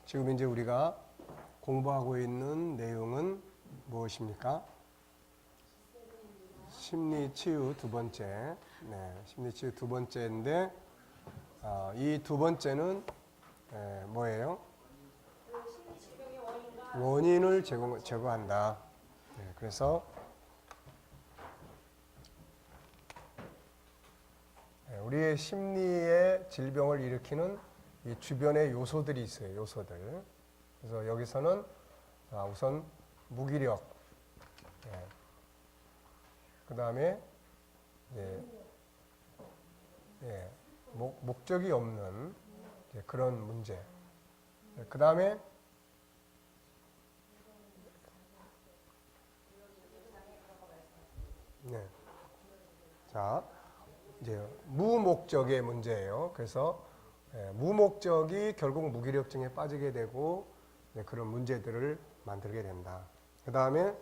지금 이제 우리가 공부하고 있는 내용은 무엇입니까? 심리치유 두 번째. 네, 심리치유 두 번째인데, 이 두 번째는 뭐예요? 원인을 제거한다. 네, 그래서 우리의 심리의 질병을 일으키는 이 주변의 요소들이 있어요. 요소들. 그래서 여기서는 우선 무기력, 그 다음에 목적이 없는 그런 문제. 그 다음에 자 이제 무목적의 문제예요. 그래서 무목적이 결국 무기력증에 빠지게 되고 그런 문제들을 만들게 된다. 그 다음에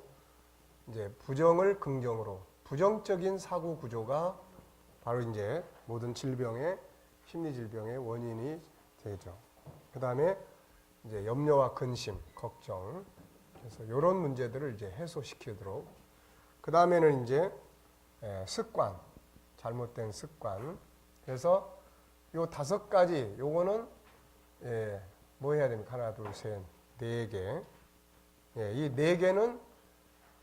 이제 부정을 긍정으로, 부정적인 사고 구조가 바로 이제 모든 질병의, 심리 질병의 원인이 되죠. 그 다음에 이제 염려와 근심, 걱정. 그래서 이런 문제들을 이제 해소시키도록. 그 다음에는 이제 습관, 잘못된 습관. 그래서 요 5가지, 요거는 뭐 해야 됩니까? 하나, 둘, 셋, 4개. 이 4개는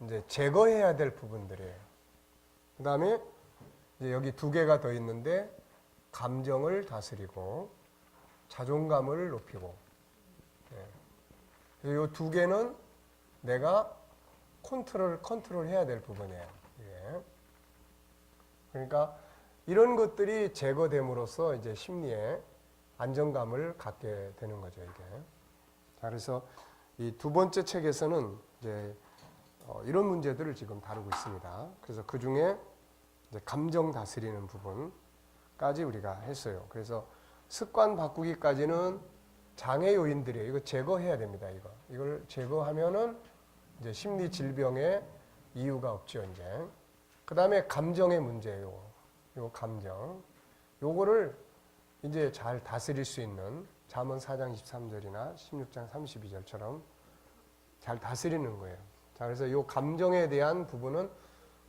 이제 제거해야 될 부분들이에요. 그 다음에 이제 여기 2개가 더 있는데, 감정을 다스리고 자존감을 높이고. 요 2개는 내가 컨트롤 해야 될 부분이에요. 그러니까 이런 것들이 제거됨으로써 이제 심리에 안정감을 갖게 되는 거죠, 이게. 자, 그래서 이 두 번째 책에서는 이제 이런 문제들을 지금 다루고 있습니다. 그래서 그 중에 이제 감정 다스리는 부분까지 우리가 했어요. 그래서 습관 바꾸기까지는 장애 요인들이에요. 이거 제거해야 됩니다, 이걸 제거하면은 이제 심리 질병의 이유가 없죠, 이제. 그 다음에 감정의 문제예요. 요 감정. 요거를 이제 잘 다스릴 수 있는 잠언 4장 23절이나 16장 32절처럼 잘 다스리는 거예요. 자, 그래서 요 감정에 대한 부분은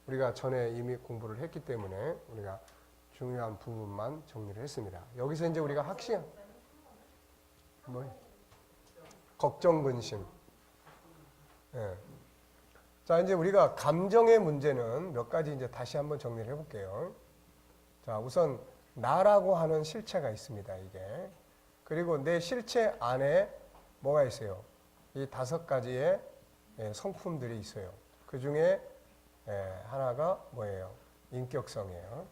우리가 전에 이미 공부를 했기 때문에 우리가 중요한 부분만 정리를 했습니다. 여기서 이제 우리가 걱정, 근심. 자, 이제 우리가 감정의 문제는 몇 가지 이제 다시 한번 정리를 해볼게요. 자, 우선 나라고 하는 실체가 있습니다, 이게. 그리고 내 실체 안에 뭐가 있어요? 이 5가지의 성품들이 있어요. 그 중에 하나가 뭐예요? 인격성이에요.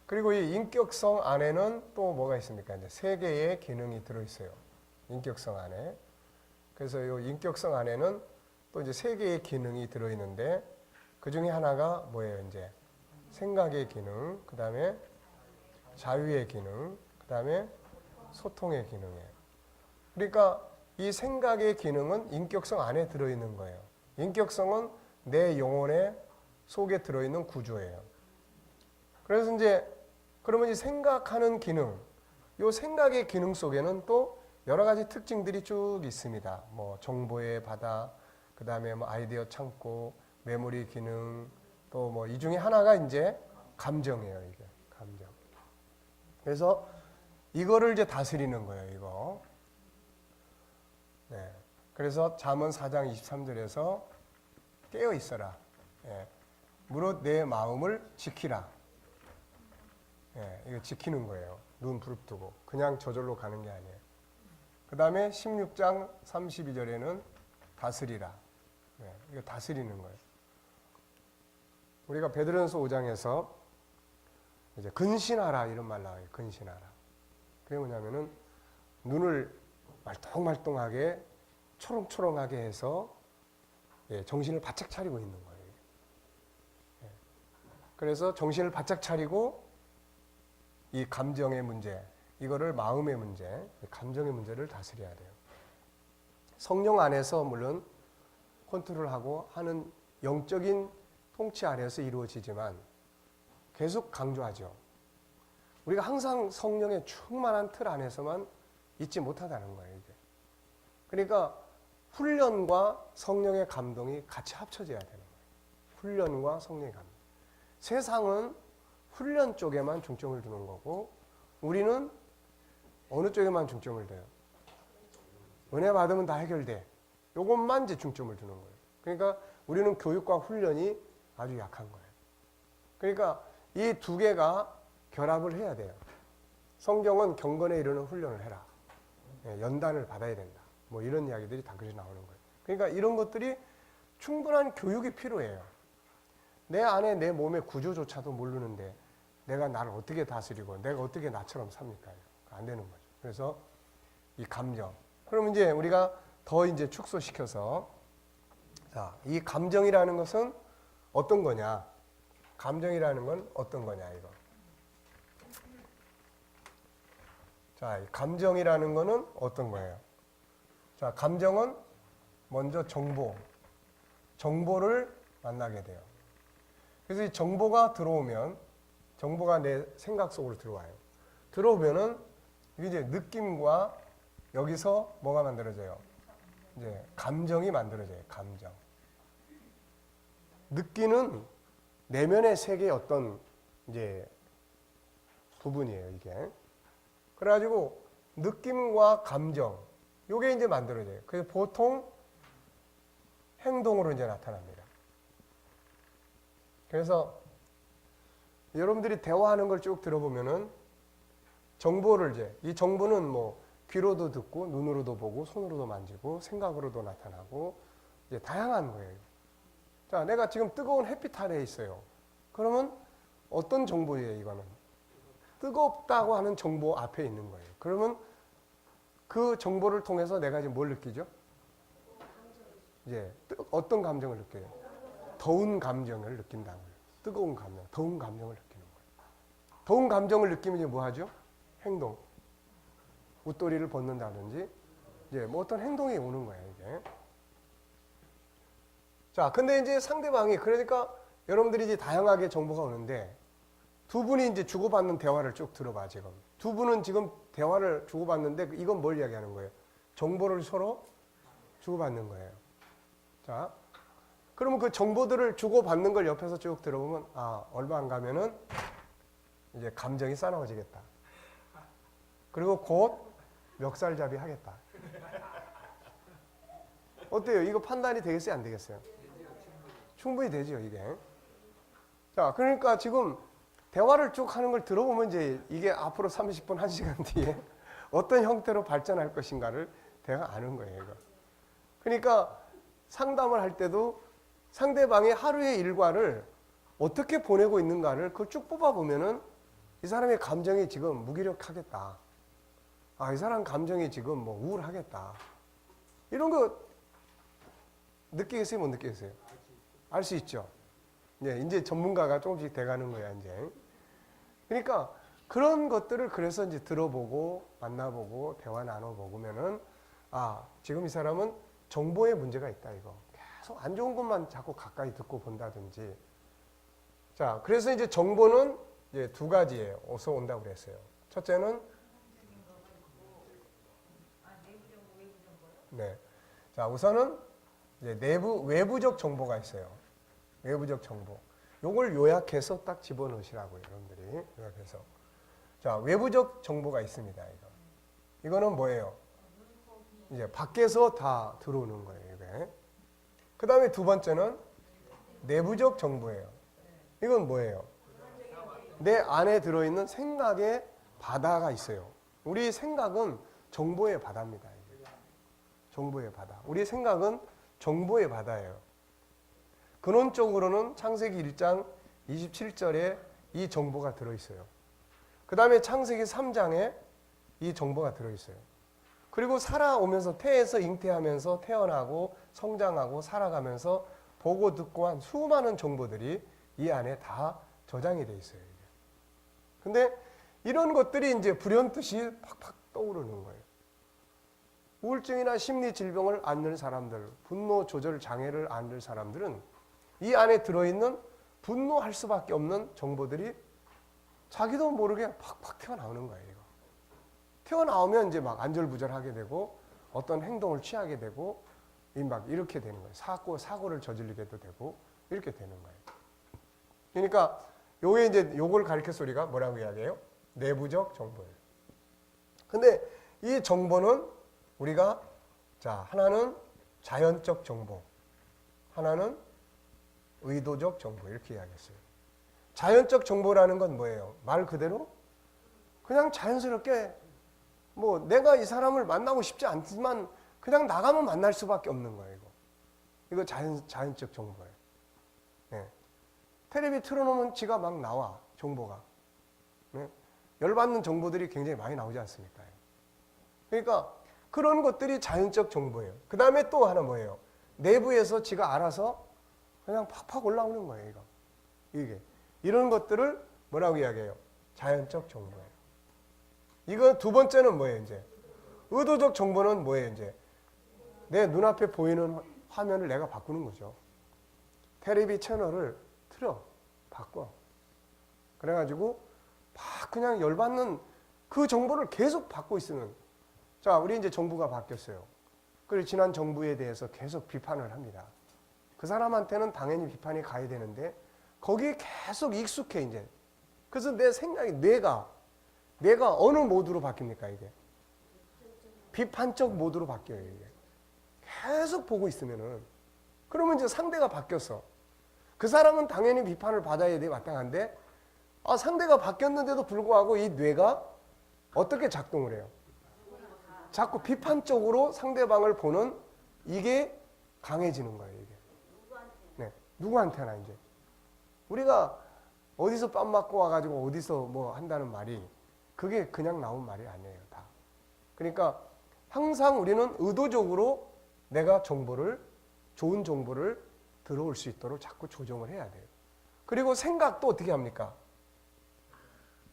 그리고 이 인격성 안에는 또 뭐가 있습니까? 이제 3개의 기능이 들어있어요. 인격성 안에. 그래서 이 인격성 안에는 또 이제 3개의 기능이 들어있는데 그 중에 하나가 뭐예요? 이제 생각의 기능, 그 다음에 자유의 기능, 그 다음에 소통의 기능이에요. 그러니까 이 생각의 기능은 인격성 안에 들어있는 거예요. 인격성은 내 영혼의 속에 들어있는 구조예요. 그래서 이제 그러면 이 생각하는 기능, 이 생각의 기능 속에는 또 여러 가지 특징들이 쭉 있습니다. 뭐 정보의 바다, 그 다음에 뭐 아이디어 창고, 메모리 기능, 또 뭐 이 중에 하나가 이제 감정이에요, 이게. 감정. 그래서 이거를 이제 다스리는 거예요, 이거. 그래서 잠언 4장 23절에서 깨어 있어라. 무릇 내 마음을 지키라. 이거 지키는 거예요. 눈 부릅뜨고. 그냥 저절로 가는 게 아니에요. 그 다음에 16장 32절에는 다스리라. 이거 다스리는 거예요. 우리가 베드로전서 5장에서 이제 근신하라 이런 말 나와요. 근신하라. 그게 뭐냐면은 눈을 말똥말똥하게 초롱초롱하게 해서 정신을 바짝 차리고 있는 거예요. 그래서 정신을 바짝 차리고 이 감정의 문제, 이거를 마음의 문제, 감정의 문제를 다스려야 돼요. 성령 안에서 물론 컨트롤하고 하는 영적인 통치 아래에서 이루어지지만 계속 강조하죠. 우리가 항상 성령의 충만한 틀 안에서만 잊지 못하다는 거예요, 이게. 그러니까 훈련과 성령의 감동이 같이 합쳐져야 되는 거예요. 훈련과 성령의 감동. 세상은 훈련 쪽에만 중점을 두는 거고 우리는 어느 쪽에만 중점을 둬요? 은혜 받으면 다 해결돼. 요것만 이제 중점을 두는 거예요. 그러니까 우리는 교육과 훈련이 아주 약한 거예요. 그러니까 이 두 개가 결합을 해야 돼요. 성경은 경건에 이르는 훈련을 해라. 연단을 받아야 된다. 뭐 이런 이야기들이 다 그렇게 나오는 거예요. 그러니까 이런 것들이 충분한 교육이 필요해요. 내 안에 내 몸의 구조조차도 모르는데 내가 나를 어떻게 다스리고 내가 어떻게 나처럼 삽니까? 안 되는 거죠. 그래서 이 감정. 그럼 이제 우리가 더 이제 축소시켜서 자, 이 감정이라는 것은 어떤 거냐? 감정이라는 건 어떤 거냐 이거. 자, 이 감정이라는 거는 어떤 거예요? 자, 감정은 먼저 정보를 만나게 돼요. 그래서 이 정보가 들어오면, 정보가 내 생각 속으로 들어와요. 들어오면은 이제 느낌과 여기서 뭐가 만들어져요? 이제 감정이 만들어져요. 감정. 느끼는 내면의 세계의 어떤 이제 부분이에요, 이게. 그래가지고 느낌과 감정, 요게 이제 만들어져요. 그래서 보통 행동으로 이제 나타납니다. 그래서 여러분들이 대화하는 걸 쭉 들어보면은 정보를 이제, 이 정보는 뭐 귀로도 듣고 눈으로도 보고 손으로도 만지고 생각으로도 나타나고 이제 다양한 거예요. 자, 내가 지금 뜨거운 햇빛 아래에 있어요. 그러면 어떤 정보예요, 이거는? 뜨겁다고 하는 정보 앞에 있는 거예요. 그러면 그 정보를 통해서 내가 지금 뭘 느끼죠? 이제 어떤 감정을 느껴요? 더운 감정을 느낀다고요. 뜨거운 감정, 더운 감정을 느끼는 거예요. 더운 감정을 느끼면 이제 뭐 하죠? 행동. 웃도리를 벗는다든지, 이제 뭐 어떤 행동이 오는 거예요, 이게. 자, 근데 이제 상대방이, 그러니까 여러분들이 이제 다양하게 정보가 오는데, 두 분이 이제 주고받는 대화를 쭉 들어봐, 지금. 두 분은 지금 대화를 주고받는데, 이건 뭘 이야기하는 거예요? 정보를 서로 주고받는 거예요. 자, 그러면 그 정보들을 주고받는 걸 옆에서 쭉 들어보면, 아, 얼마 안 가면은 이제 감정이 싸나워지겠다. 그리고 곧 멱살잡이 하겠다. 어때요? 이거 판단이 되겠어요? 안 되겠어요? 충분히 되죠, 이게. 자, 그러니까 지금 대화를 쭉 하는 걸 들어보면 이제 이게 앞으로 30분, 1시간 뒤에 어떤 형태로 발전할 것인가를 대가 아는 거예요, 이거. 그러니까 상담을 할 때도 상대방의 하루의 일과를 어떻게 보내고 있는가를 그걸 쭉 뽑아보면은 이 사람의 감정이 지금 무기력하겠다. 아, 이 사람 감정이 지금 뭐 우울하겠다. 이런 거 느끼겠어요? 못 느끼겠어요? 알 수 있죠. 네, 이제 전문가가 조금씩 돼가는 거야, 이제. 그러니까 그런 것들을 그래서 이제 들어보고 만나보고 대화 나눠보면은 아, 지금 이 사람은 정보에 문제가 있다, 이거. 계속 안 좋은 것만 자꾸 가까이 듣고 본다든지. 자, 그래서 이제 정보는 이제 두 가지예요. 어서 온다고 그랬어요. 첫째는 네. 자, 우선은 이제 외부적 정보가 있어요. 외부적 정보. 요걸 요약해서 딱 집어넣으시라고요, 여러분들이. 요약해서. 자, 외부적 정보가 있습니다, 이거. 이거는 뭐예요? 이제 밖에서 다 들어오는 거예요, 이게. 그 다음에 두 번째는 내부적 정보예요. 이건 뭐예요? 내 안에 들어있는 생각의 바다가 있어요. 우리 생각은 정보의 바다입니다. 정보의 바다. 우리 생각은 정보의 바다예요. 근원적으로는 창세기 1장 27절에 이 정보가 들어있어요. 그 다음에 창세기 3장에 이 정보가 들어있어요. 그리고 살아오면서 태에서 잉태하면서 태어나고 성장하고 살아가면서 보고 듣고 한 수많은 정보들이 이 안에 다 저장이 돼 있어요. 근데 이런 것들이 이제 불현듯이 팍팍 떠오르는 거예요. 우울증이나 심리 질병을 앓는 사람들, 분노 조절 장애를 앓는 사람들은 이 안에 들어있는 분노할 수밖에 없는 정보들이 자기도 모르게 팍팍 튀어나오는 거예요. 이거. 튀어나오면 이제 막 안절부절하게 되고 어떤 행동을 취하게 되고 막 이렇게 되는 거예요. 사고를 저지르게도 되고 이렇게 되는 거예요. 그러니까 요게 이제 요걸 가리켜서 우리가 뭐라고 이야기해요? 내부적 정보예요. 근데 이 정보는 우리가 자, 하나는 자연적 정보, 하나는 의도적 정보 이렇게 이야기했어요. 자연적 정보라는 건 뭐예요? 말 그대로 그냥 자연스럽게 뭐 내가 이 사람을 만나고 싶지 않지만 그냥 나가면 만날 수밖에 없는 거예요. 이거 자연적 정보예요. 네. 텔레비 틀어놓으면 지가 막 나와 정보가. 네. 열받는 정보들이 굉장히 많이 나오지 않습니까? 그러니까 그런 것들이 자연적 정보예요. 그 다음에 또 하나 뭐예요? 내부에서 지가 알아서 그냥 팍팍 올라오는 거예요. 이게 이런 것들을 뭐라고 이야기해요? 자연적 정보예요. 이거 두 번째는 뭐예요? 이제 의도적 정보는 뭐예요? 이제 내 눈앞에 보이는 화면을 내가 바꾸는 거죠. 텔레비 채널을 바꿔. 그래가지고 막 그냥 열받는 그 정보를 계속 받고 있으면 자, 우리 이제 정부가 바뀌었어요. 그리고 지난 정부에 대해서 계속 비판을 합니다. 그 사람한테는 당연히 비판이 가야 되는데 거기에 계속 익숙해 이제. 그래서 내 생각이 뇌가 어느 모드로 바뀝니까 이게? 비판적 모드로 바뀌어요 이게. 계속 보고 있으면은 그러면 이제 상대가 바뀌었어. 그 사람은 당연히 비판을 받아야 돼 마땅한데 상대가 바뀌었는데도 불구하고 이 뇌가 어떻게 작동을 해요? 자꾸 비판적으로 상대방을 보는 이게 강해지는 거예요 이게. 네, 누구한테나 이제 우리가 어디서 뺨 맞고 와가지고 어디서 뭐 한다는 말이 그게 그냥 나온 말이 아니에요 다. 그러니까 항상 우리는 의도적으로 내가 좋은 정보를 들어올 수 있도록 자꾸 조정을 해야 돼요. 그리고 생각도 어떻게 합니까?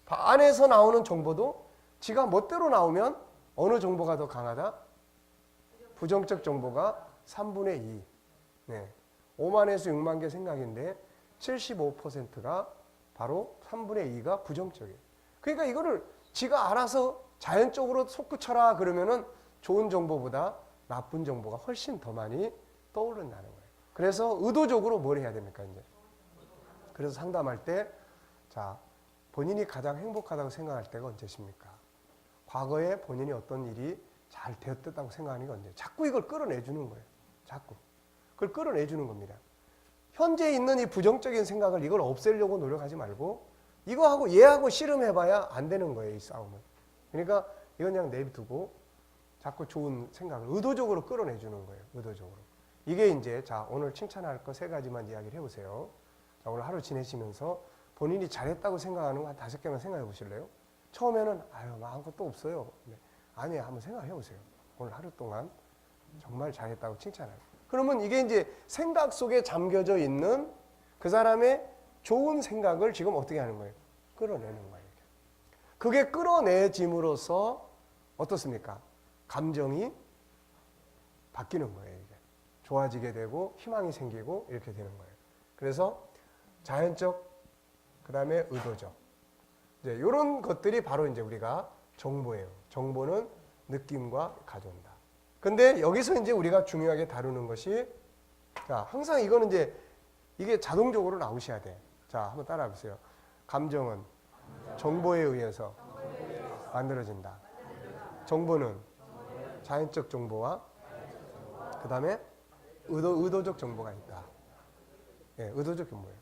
안에서 나오는 정보도 지가 멋대로 나오면 어느 정보가 더 강하다? 부정적 정보가 3분의 2. 네. 5만에서 6만 개 생각인데 75%가 바로 3분의 2가 부정적이에요. 그러니까 이거를 지가 알아서 자연적으로 솟구쳐라 그러면은 좋은 정보보다 나쁜 정보가 훨씬 더 많이 떠오른다는 거예요. 그래서 의도적으로 뭘 해야 됩니까, 이제? 그래서 상담할 때, 자, 본인이 가장 행복하다고 생각할 때가 언제십니까? 과거에 본인이 어떤 일이 잘 되었다고 생각하는 게 언제? 자꾸 이걸 끌어내주는 거예요. 자꾸. 그걸 끌어내주는 겁니다. 현재 있는 이 부정적인 생각을 이걸 없애려고 노력하지 말고 이거하고 얘하고 씨름해봐야 안 되는 거예요, 이 싸움은. 그러니까 이건 그냥 내비두고 자꾸 좋은 생각을 의도적으로 끌어내주는 거예요. 의도적으로. 이게 이제 자 오늘 칭찬할 거 3가지만 이야기를 해보세요. 자, 오늘 하루 지내시면서 본인이 잘했다고 생각하는 거 한 5개만 생각해 보실래요? 처음에는 아무것도 없어요. 네. 아니에요. 한번 생각해 보세요. 오늘 하루 동안 정말 잘했다고 칭찬해요. 그러면 이게 이제 생각 속에 잠겨져 있는 그 사람의 좋은 생각을 지금 어떻게 하는 거예요? 끌어내는 거예요. 그게 끌어내짐으로써 어떻습니까? 감정이 바뀌는 거예요. 이게. 좋아지게 되고 희망이 생기고 이렇게 되는 거예요. 그래서 자연적, 그 다음에 의도적. 이제 이런 것들이 바로 이제 우리가 정보예요. 정보는 느낌과 가져온다. 근데 여기서 이제 우리가 중요하게 다루는 것이 자, 항상 이거는 이제 이게 자동적으로 나오셔야 돼. 자, 한번 따라해 보세요. 감정은 정보에 의해서 만들어진다. 정보는 자연적 정보와 그 다음에 의도적 정보가 있다. 예, 의도적 정보예요.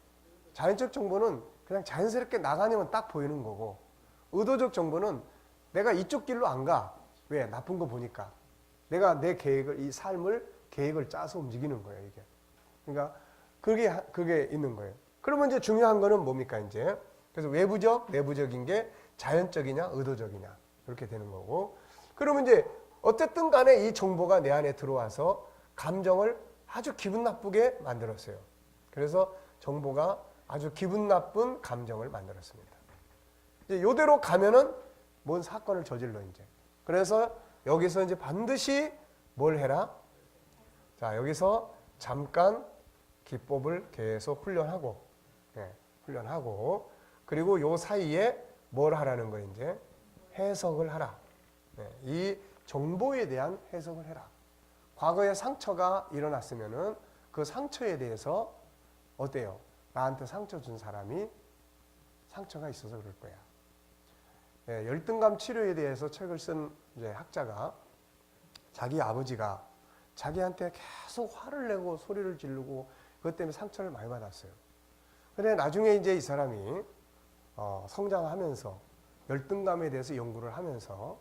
자연적 정보는 그냥 자연스럽게 나가냐면 딱 보이는 거고 의도적 정보는 내가 이쪽 길로 안 가. 왜? 나쁜 거 보니까. 내가 내 계획을, 이 삶을 계획을 짜서 움직이는 거예요, 이게. 그러니까 그게 있는 거예요. 그러면 이제 중요한 거는 뭡니까, 이제? 그래서 외부적, 내부적인 게 자연적이냐, 의도적이냐. 이렇게 되는 거고. 그러면 이제 어쨌든 간에 이 정보가 내 안에 들어와서 감정을 아주 기분 나쁘게 만들었어요. 그래서 정보가 아주 기분 나쁜 감정을 만들었습니다. 이제 요대로 가면은 뭔 사건을 저질러, 이제. 그래서 여기서 이제 반드시 뭘 해라? 자, 여기서 잠깐 기법을 계속 훈련하고, 네, 훈련하고, 그리고 요 사이에 뭘 하라는 거예요, 이제? 해석을 하라. 이 정보에 대한 해석을 해라. 과거에 상처가 일어났으면은 그 상처에 대해서 어때요? 나한테 상처 준 사람이 상처가 있어서 그럴 거야. 열등감 치료에 대해서 책을 쓴 이제 학자가 자기 아버지가 자기한테 계속 화를 내고 소리를 지르고 그것 때문에 상처를 많이 받았어요. 근데 나중에 이제 이 사람이 성장하면서 열등감에 대해서 연구를 하면서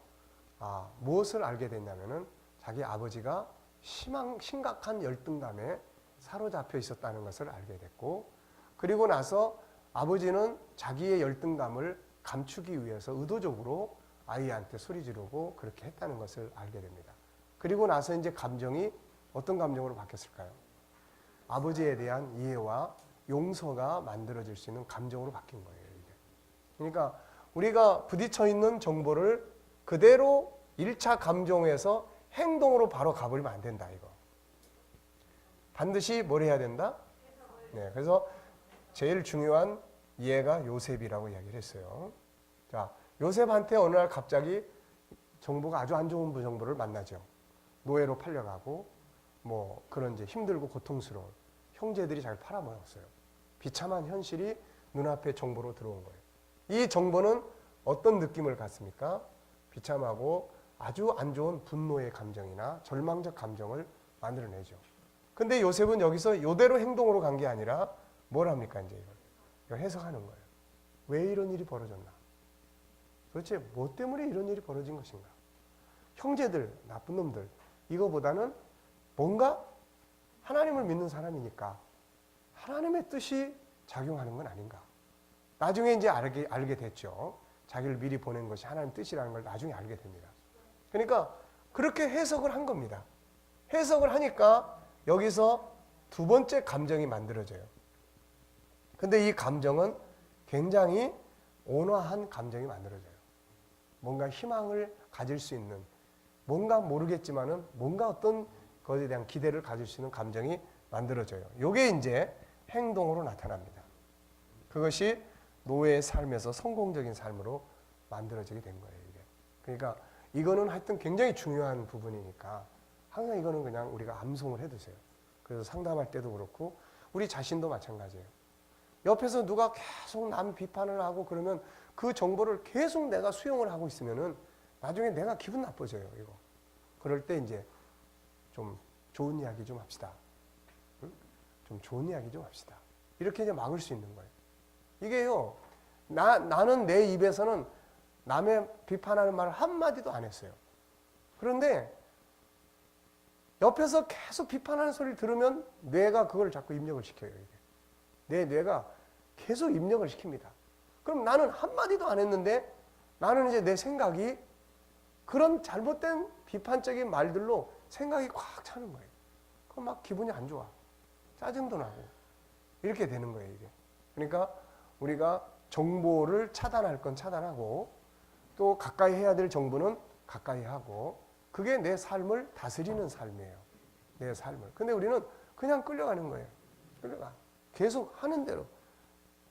무엇을 알게 됐냐면은 자기 아버지가 심각한 열등감에 사로잡혀 있었다는 것을 알게 됐고, 그리고 나서 아버지는 자기의 열등감을 감추기 위해서 의도적으로 아이한테 소리 지르고 그렇게 했다는 것을 알게 됩니다. 그리고 나서 이제 감정이 어떤 감정으로 바뀌었을까요? 아버지에 대한 이해와 용서가 만들어질 수 있는 감정으로 바뀐 거예요. 이게. 그러니까 우리가 부딪혀 있는 정보를 그대로 1차 감정에서 행동으로 바로 가버리면 안 된다, 이거. 반드시 뭘 해야 된다? 네, 그래서 제일 중요한 예가 요셉이라고 이야기를 했어요. 자, 요셉한테 어느 날 갑자기 정보가 아주 안 좋은 정보를 만나죠. 노예로 팔려가고, 그런 이제 힘들고 고통스러운 형제들이 잘 팔아먹었어요. 비참한 현실이 눈앞에 정보로 들어온 거예요. 이 정보는 어떤 느낌을 갖습니까? 비참하고 아주 안 좋은 분노의 감정이나 절망적 감정을 만들어내죠. 근데 요셉은 여기서 이대로 행동으로 간 게 아니라 뭘 합니까? 이제 이걸 해석하는 거예요. 왜 이런 일이 벌어졌나? 도대체 뭐 때문에 이런 일이 벌어진 것인가? 형제들, 나쁜 놈들, 이거보다는 뭔가 하나님을 믿는 사람이니까 하나님의 뜻이 작용하는 건 아닌가? 나중에 이제 알게 됐죠. 자기를 미리 보낸 것이 하나님 뜻이라는 걸 나중에 알게 됩니다. 그러니까 그렇게 해석을 한 겁니다. 해석을 하니까 여기서 두 번째 감정이 만들어져요. 근데 이 감정은 굉장히 온화한 감정이 만들어져요. 뭔가 희망을 가질 수 있는, 뭔가 모르겠지만은 뭔가 어떤 것에 대한 기대를 가질 수 있는 감정이 만들어져요. 이게 이제 행동으로 나타납니다. 그것이 노예의 삶에서 성공적인 삶으로 만들어지게 된 거예요. 이게. 그러니까 이거는 하여튼 굉장히 중요한 부분이니까 항상 이거는 그냥 우리가 암송을 해두세요. 그래서 상담할 때도 그렇고 우리 자신도 마찬가지예요. 옆에서 누가 계속 남 비판을 하고 그러면 그 정보를 계속 내가 수용을 하고 있으면은 나중에 내가 기분 나빠져요. 이거. 그럴 때 이제 좀 좋은 이야기 좀 합시다. 응? 좀 좋은 이야기 좀 합시다. 이렇게 이제 막을 수 있는 거예요. 이게요, 나는 내 입에서는 남의 비판하는 말을 한마디도 안 했어요. 그런데 옆에서 계속 비판하는 소리를 들으면 뇌가 그걸 자꾸 입력을 시켜요. 이게. 내 뇌가 계속 입력을 시킵니다. 그럼 나는 한마디도 안 했는데 나는 이제 내 생각이 그런 잘못된 비판적인 말들로 생각이 꽉 차는 거예요. 그럼 막 기분이 안 좋아. 짜증도 나고. 이렇게 되는 거예요, 이게. 그러니까 우리가 정보를 차단할 건 차단하고 또 가까이 해야 될 정보는 가까이 하고 그게 내 삶을 다스리는 삶이에요. 내 삶을. 근데 우리는 그냥 끌려가는 거예요. 끌려가. 계속 하는 대로.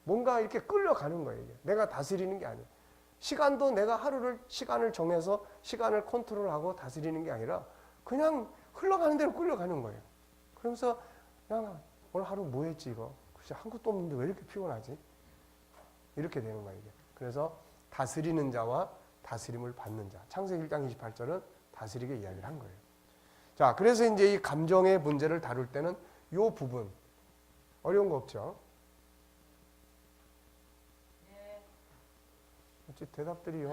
뭔가 이렇게 끌려가는 거예요. 이게. 내가 다스리는 게 아니에요. 시간도 내가 시간을 정해서 시간을 컨트롤하고 다스리는 게 아니라 그냥 흘러가는 대로 끌려가는 거예요. 그러면서 야, 오늘 하루 뭐 했지 이거? 글쎄 한 것도 없는데 왜 이렇게 피곤하지? 이렇게 되는 거예요. 이게. 그래서 다스리는 자와 다스림을 받는 자. 창세기 1장 28절은 다스리게 이야기를 한 거예요. 자, 그래서 이제 이 감정의 문제를 다룰 때는 이 부분 어려운 거 없죠? 네. 어찌 대답들이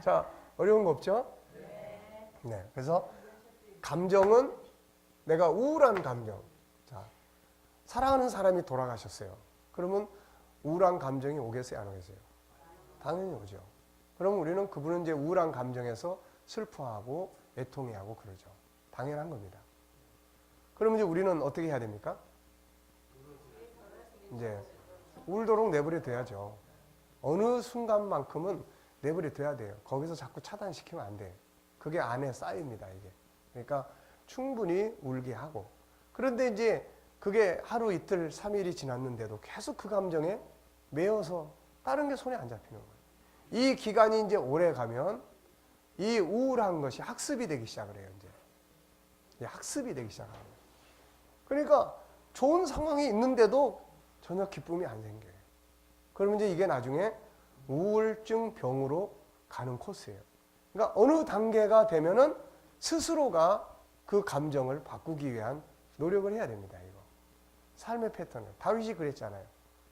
자, 어려운 거 없죠? 네. 그래서 감정은 내가 우울한 감정. 자, 사랑하는 사람이 돌아가셨어요. 그러면 우울한 감정이 오겠어요, 안 오겠어요? 당연히 오죠. 그럼 우리는 그분은 이제 우울한 감정에서 슬퍼하고 애통해하고 그러죠. 당연한 겁니다. 그럼 이제 우리는 어떻게 해야 됩니까? 이제 울도록 내버려 둬야죠. 어느 순간만큼은 내버려 둬야 돼요. 거기서 자꾸 차단시키면 안 돼요. 그게 안에 쌓입니다, 이게. 그러니까 충분히 울게 하고. 그런데 이제 그게 하루 이틀 3일이 지났는데도 계속 그 감정에 매여서 다른 게 손에 안 잡히는 거예요. 이 기간이 이제 오래 가면 이 우울한 것이 학습이 되기 시작을 해요. 이제 학습이 되기 시작하는 거예요. 그러니까 좋은 상황이 있는데도 전혀 기쁨이 안 생겨요. 그러면 이제 이게 나중에 우울증 병으로 가는 코스예요. 그러니까 어느 단계가 되면은 스스로가 그 감정을 바꾸기 위한 노력을 해야 됩니다. 이거 삶의 패턴을. 다윗이 그랬잖아요.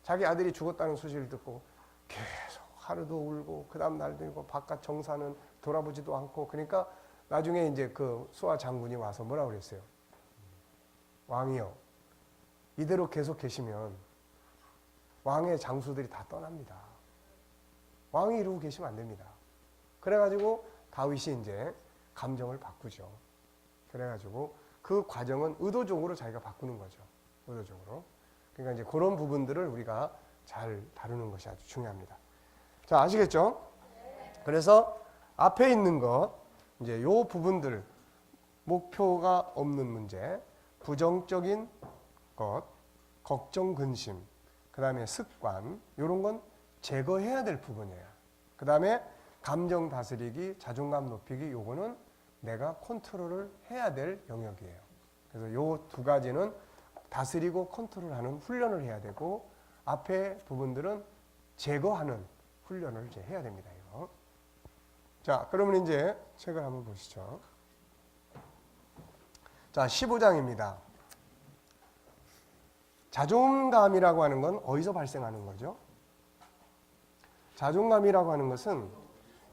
자기 아들이 죽었다는 소식을 듣고 계속 하루도 울고 그 다음 날도 울고 바깥 정사는 돌아보지도 않고. 그러니까 나중에 이제 그 소아 장군이 와서 뭐라고 그랬어요? 왕이요, 이대로 계속 계시면 왕의 장수들이 다 떠납니다. 왕이 이러고 계시면 안 됩니다. 그래가지고 다윗이 이제 감정을 바꾸죠. 그래가지고 그 과정은 의도적으로 자기가 바꾸는 거죠. 의도적으로. 그러니까 이제 그런 부분들을 우리가 잘 다루는 것이 아주 중요합니다. 자, 아시겠죠? 그래서 앞에 있는 것, 이제 요 부분들, 목표가 없는 문제, 부정적인 것, 걱정, 근심, 그 다음에 습관, 이런 건 제거해야 될 부분이에요. 그 다음에 감정 다스리기, 자존감 높이기, 요거는 내가 컨트롤을 해야 될 영역이에요. 그래서 요 두 가지는 다스리고 컨트롤하는 훈련을 해야 되고, 앞에 부분들은 제거하는 훈련을 이제 해야 됩니다. 이거. 자, 그러면 이제 책을 한번 보시죠. 자, 15장입니다. 자존감이라고 하는 건 어디서 발생하는 거죠? 자존감이라고 하는 것은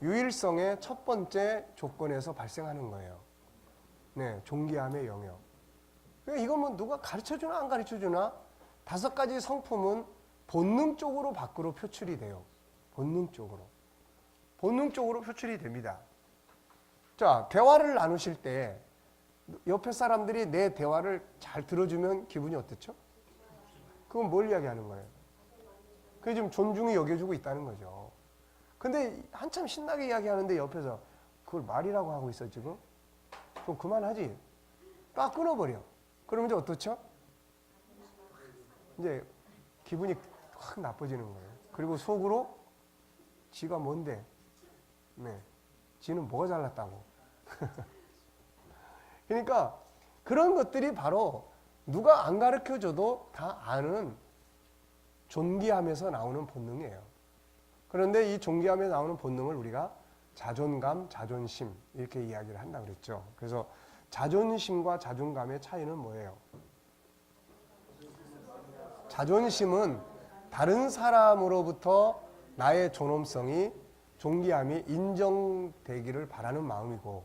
유일성의 첫 번째 조건에서 발생하는 거예요. 네, 존귀함의 영역. 이건 뭐 누가 가르쳐주나 안 가르쳐주나 5가지 성품은 본능적으로 밖으로 표출이 돼요. 본능적으로 표출이 됩니다. 자, 대화를 나누실 때 옆에 사람들이 내 대화를 잘 들어주면 기분이 어떻죠? 그건 뭘 이야기하는 거예요? 그게 지금 존중이 여겨주고 있다는 거죠. 근데 한참 신나게 이야기하는데 옆에서 그걸 말이라고 하고 있어 지금? 그럼 그만하지. 딱 끊어버려. 그러면 이제 어떻죠? 이제 기분이 확 나빠지는 거예요. 그리고 속으로 지가 뭔데? 네, 지는 뭐가 잘났다고. 그러니까 그런 것들이 바로 누가 안 가르쳐줘도 다 아는 존귀함에서 나오는 본능이에요. 그런데 이 존귀함에서 나오는 본능을 우리가 자존감, 자존심 이렇게 이야기를 한다고 그랬죠. 그래서 자존심과 자존감의 차이는 뭐예요? 자존심은 다른 사람으로부터 나의 존엄성이, 존귀함이 인정되기를 바라는 마음이고,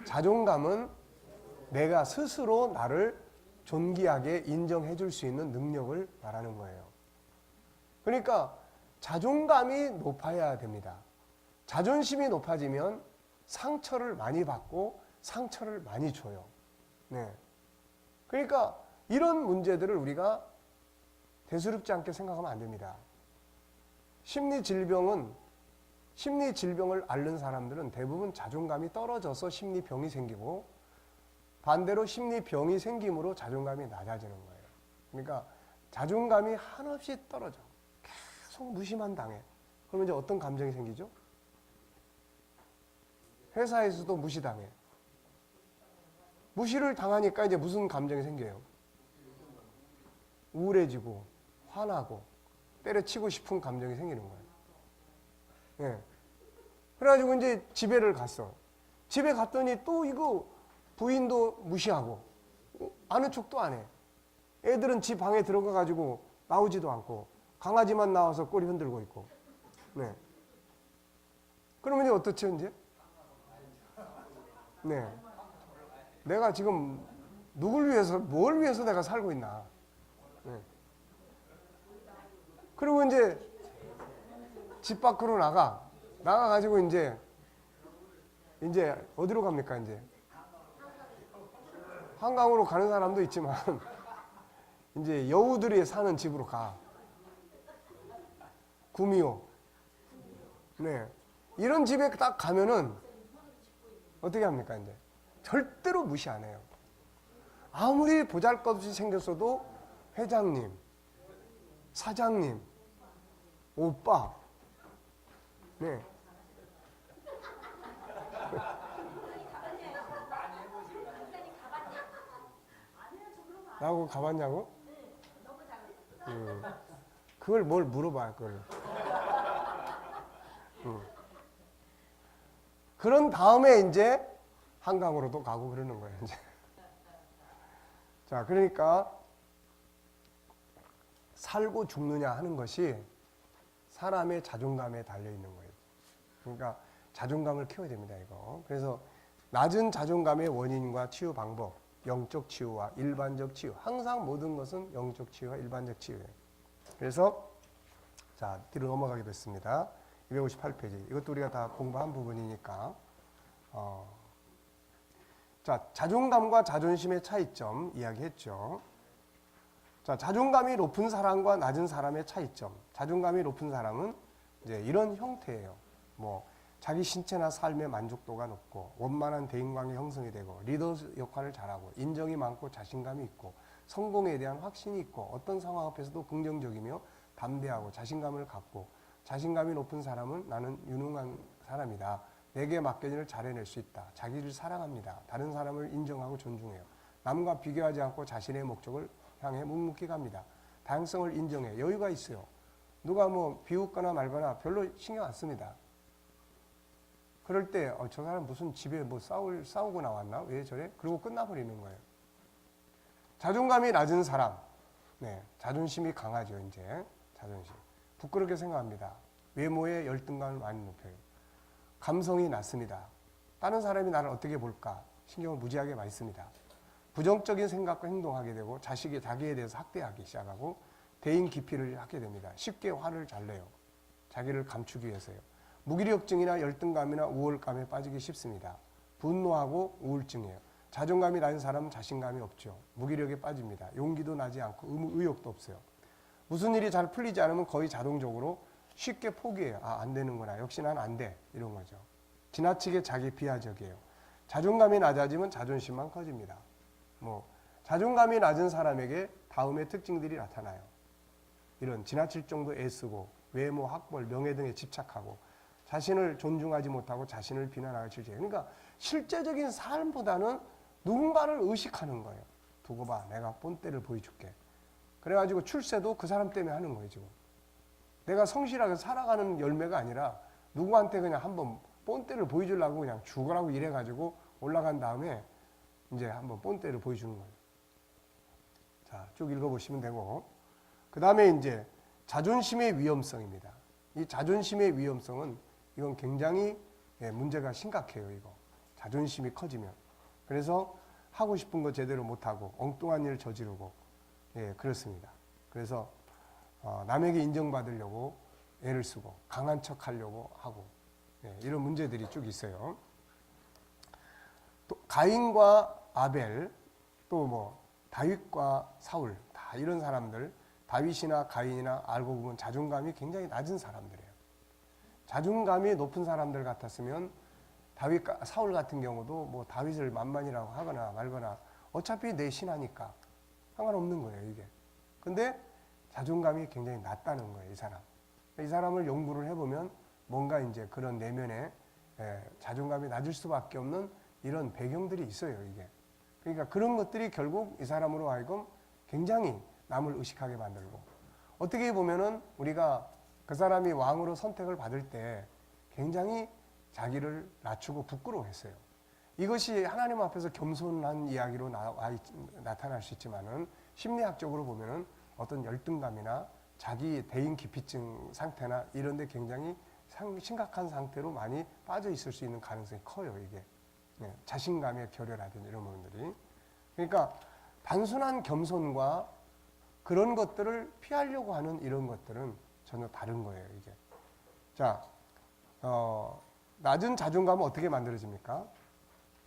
자존감은 내가 스스로 나를 존귀하게 인정해 줄 수 있는 능력을 말하는 거예요. 그러니까 자존감이 높아야 됩니다. 자존심이 높아지면 상처를 많이 받고 상처를 많이 줘요. 네. 그러니까 이런 문제들을 우리가 대수롭지 않게 생각하면 안 됩니다. 심리 질병을 앓는 사람들은 대부분 자존감이 떨어져서 심리병이 생기고, 반대로 심리병이 생김으로 자존감이 낮아지는 거예요. 그러니까 자존감이 한없이 떨어져. 계속 무시만 당해. 그러면 이제 어떤 감정이 생기죠? 회사에서도 무시당해. 무시를 당하니까 이제 무슨 감정이 생겨요? 우울해지고 화나고 때려치고 싶은 감정이 생기는 거예요. 네. 그래가지고 이제 집에를 갔어. 집에 갔더니 또 이거 부인도 무시하고 아는 척도 안 해. 애들은 집 방에 들어가가지고 나오지도 않고 강아지만 나와서 꼬리 흔들고 있고. 네. 그러면 이제 어떻죠 이제? 네. 내가 지금 누굴 위해서, 뭘 위해서 내가 살고 있나? 네. 그리고 이제 집 밖으로 나가가지고 이제 어디로 갑니까 이제? 한강으로 가는 사람도 있지만 이제 여우들이 사는 집으로 가. 구미호. 네. 이런 집에 딱 가면은 어떻게 합니까 이제? 절대로 무시 안 해요. 아무리 보잘것없이 생겼어도 회장님, 사장님, 오빠. 네. 나하고 가봤냐고? 그걸 뭘 물어봐, 그걸. 그런 다음에 이제 한강으로도 가고 그러는 거예요, 이제. 자, 그러니까 살고 죽느냐 하는 것이 사람의 자존감에 달려 있는 거예요. 그러니까 자존감을 키워야 됩니다, 이거. 그래서 낮은 자존감의 원인과 치유 방법, 영적 치유와 일반적 치유. 항상 모든 것은 영적 치유와 일반적 치유예요. 그래서 자, 뒤로 넘어가겠습니다. 258페이지. 이것도 우리가 다 공부한 부분이니까. 자, 자존감과 자존심의 차이점 이야기했죠. 자, 자존감이 높은 사람과 낮은 사람의 차이점. 자존감이 높은 사람은 이제 이런 형태예요. 뭐 자기 신체나 삶의 만족도가 높고 원만한 대인관계 형성이 되고 리더 역할을 잘하고 인정이 많고 자신감이 있고 성공에 대한 확신이 있고 어떤 상황 앞에서도 긍정적이며 담대하고 자신감을 갖고 자신감이 높은 사람은 나는 유능한 사람이다. 내게 맡겨진 일을 잘해낼 수 있다. 자기를 사랑합니다. 다른 사람을 인정하고 존중해요. 남과 비교하지 않고 자신의 목적을 향해 묵묵히 갑니다. 다양성을 인정해. 여유가 있어요. 누가 뭐 비웃거나 말거나 별로 신경 안 씁니다. 그럴 때 저 사람 무슨 집에 뭐 싸우고 나왔나? 왜 저래? 그러고 끝나버리는 거예요. 자존감이 낮은 사람. 네, 자존심이 강하죠, 이제. 자존심. 부끄럽게 생각합니다. 외모에 열등감을 많이 높여요. 감성이 낮습니다. 다른 사람이 나를 어떻게 볼까? 신경을 무지하게 많이 씁니다. 부정적인 생각과 행동하게 되고 자기에 대해서 학대하기 시작하고 대인 기피를 하게 됩니다. 쉽게 화를 잘 내요. 자기를 감추기 위해서요. 무기력증이나 열등감이나 우월감에 빠지기 쉽습니다. 분노하고 우울증이에요. 자존감이 낮은 사람은 자신감이 없죠. 무기력에 빠집니다. 용기도 나지 않고 의욕도 없어요. 무슨 일이 잘 풀리지 않으면 거의 자동적으로 쉽게 포기해요. 아, 안 되는구나. 역시 난 안 돼. 이런 거죠. 지나치게 자기 비하적이에요. 자존감이 낮아지면 자존심만 커집니다. 뭐 자존감이 낮은 사람에게 다음의 특징들이 나타나요. 이런 지나칠 정도 애쓰고 외모, 학벌, 명예 등에 집착하고 자신을 존중하지 못하고 자신을 비난하기 실제. 그러니까 실제적인 삶보다는 누군가를 의식하는 거예요. 두고 봐. 내가 본때를 보여줄게. 그래가지고 출세도 그 사람 때문에 하는 거예요, 지금. 내가 성실하게 살아가는 열매가 아니라 누구한테 그냥 한번 본때를 보여주려고 그냥 죽으라고 이래가지고 올라간 다음에 이제 한번 본때를 보여주는 거예요. 자, 쭉 읽어보시면 되고. 그 다음에 이제 자존심의 위험성입니다. 이 자존심의 위험성은 이건 굉장히 문제가 심각해요, 이거. 자존심이 커지면. 그래서 하고 싶은 거 제대로 못하고 엉뚱한 일을 저지르고, 예, 그렇습니다. 그래서 남에게 인정받으려고 애를 쓰고 강한 척 하려고 하고, 예, 이런 문제들이 쭉 있어요. 또 가인과 아벨, 또 뭐 다윗과 사울, 다 이런 사람들, 다윗이나 가인이나 알고 보면 자존감이 굉장히 낮은 사람들이에요. 자존감이 높은 사람들 같았으면 다윗과 사울 같은 경우도 뭐 다윗을 만만이라고 하거나 말거나 어차피 내 신하니까 상관없는 거예요, 이게. 근데 자존감이 굉장히 낮다는 거예요, 이 사람. 이 사람을 연구를 해보면 뭔가 이제 그런 내면에 자존감이 낮을 수밖에 없는 이런 배경들이 있어요, 이게. 그러니까 그런 것들이 결국 이 사람으로 하여금 굉장히 남을 의식하게 만들고, 어떻게 보면은 우리가 그 사람이 왕으로 선택을 받을 때 굉장히 자기를 낮추고 부끄러워했어요. 이것이 하나님 앞에서 겸손한 이야기로 나타날 수 있지만은 심리학적으로 보면은 어떤 열등감이나 자기 대인 기피증 상태나 이런 데 굉장히 심각한 상태로 많이 빠져 있을 수 있는 가능성이 커요, 이게. 네, 자신감의 결여라든지 이런 부분들이. 그러니까 단순한 겸손과 그런 것들을 피하려고 하는 이런 것들은 전혀 다른 거예요, 이게. 자, 낮은 자존감은 어떻게 만들어집니까?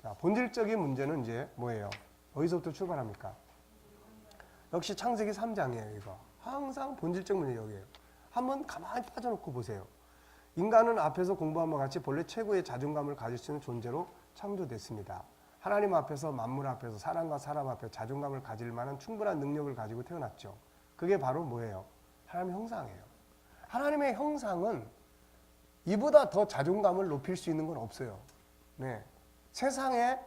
자, 본질적인 문제는 이제 뭐예요? 어디서부터 출발합니까? 역시 창세기 3장이에요, 이거. 항상 본질적 문제 여기에요. 한번 가만히 빠져놓고 보세요. 인간은 앞에서 공부한 것 같이 본래 최고의 자존감을 가질 수 있는 존재로 창조됐습니다. 하나님 앞에서, 만물 앞에서, 사람과 사람 앞에 자존감을 가질 만한 충분한 능력을 가지고 태어났죠. 그게 바로 뭐예요? 하나님의 형상이에요. 하나님의 형상은 이보다 더 자존감을 높일 수 있는 건 없어요. 네. 세상에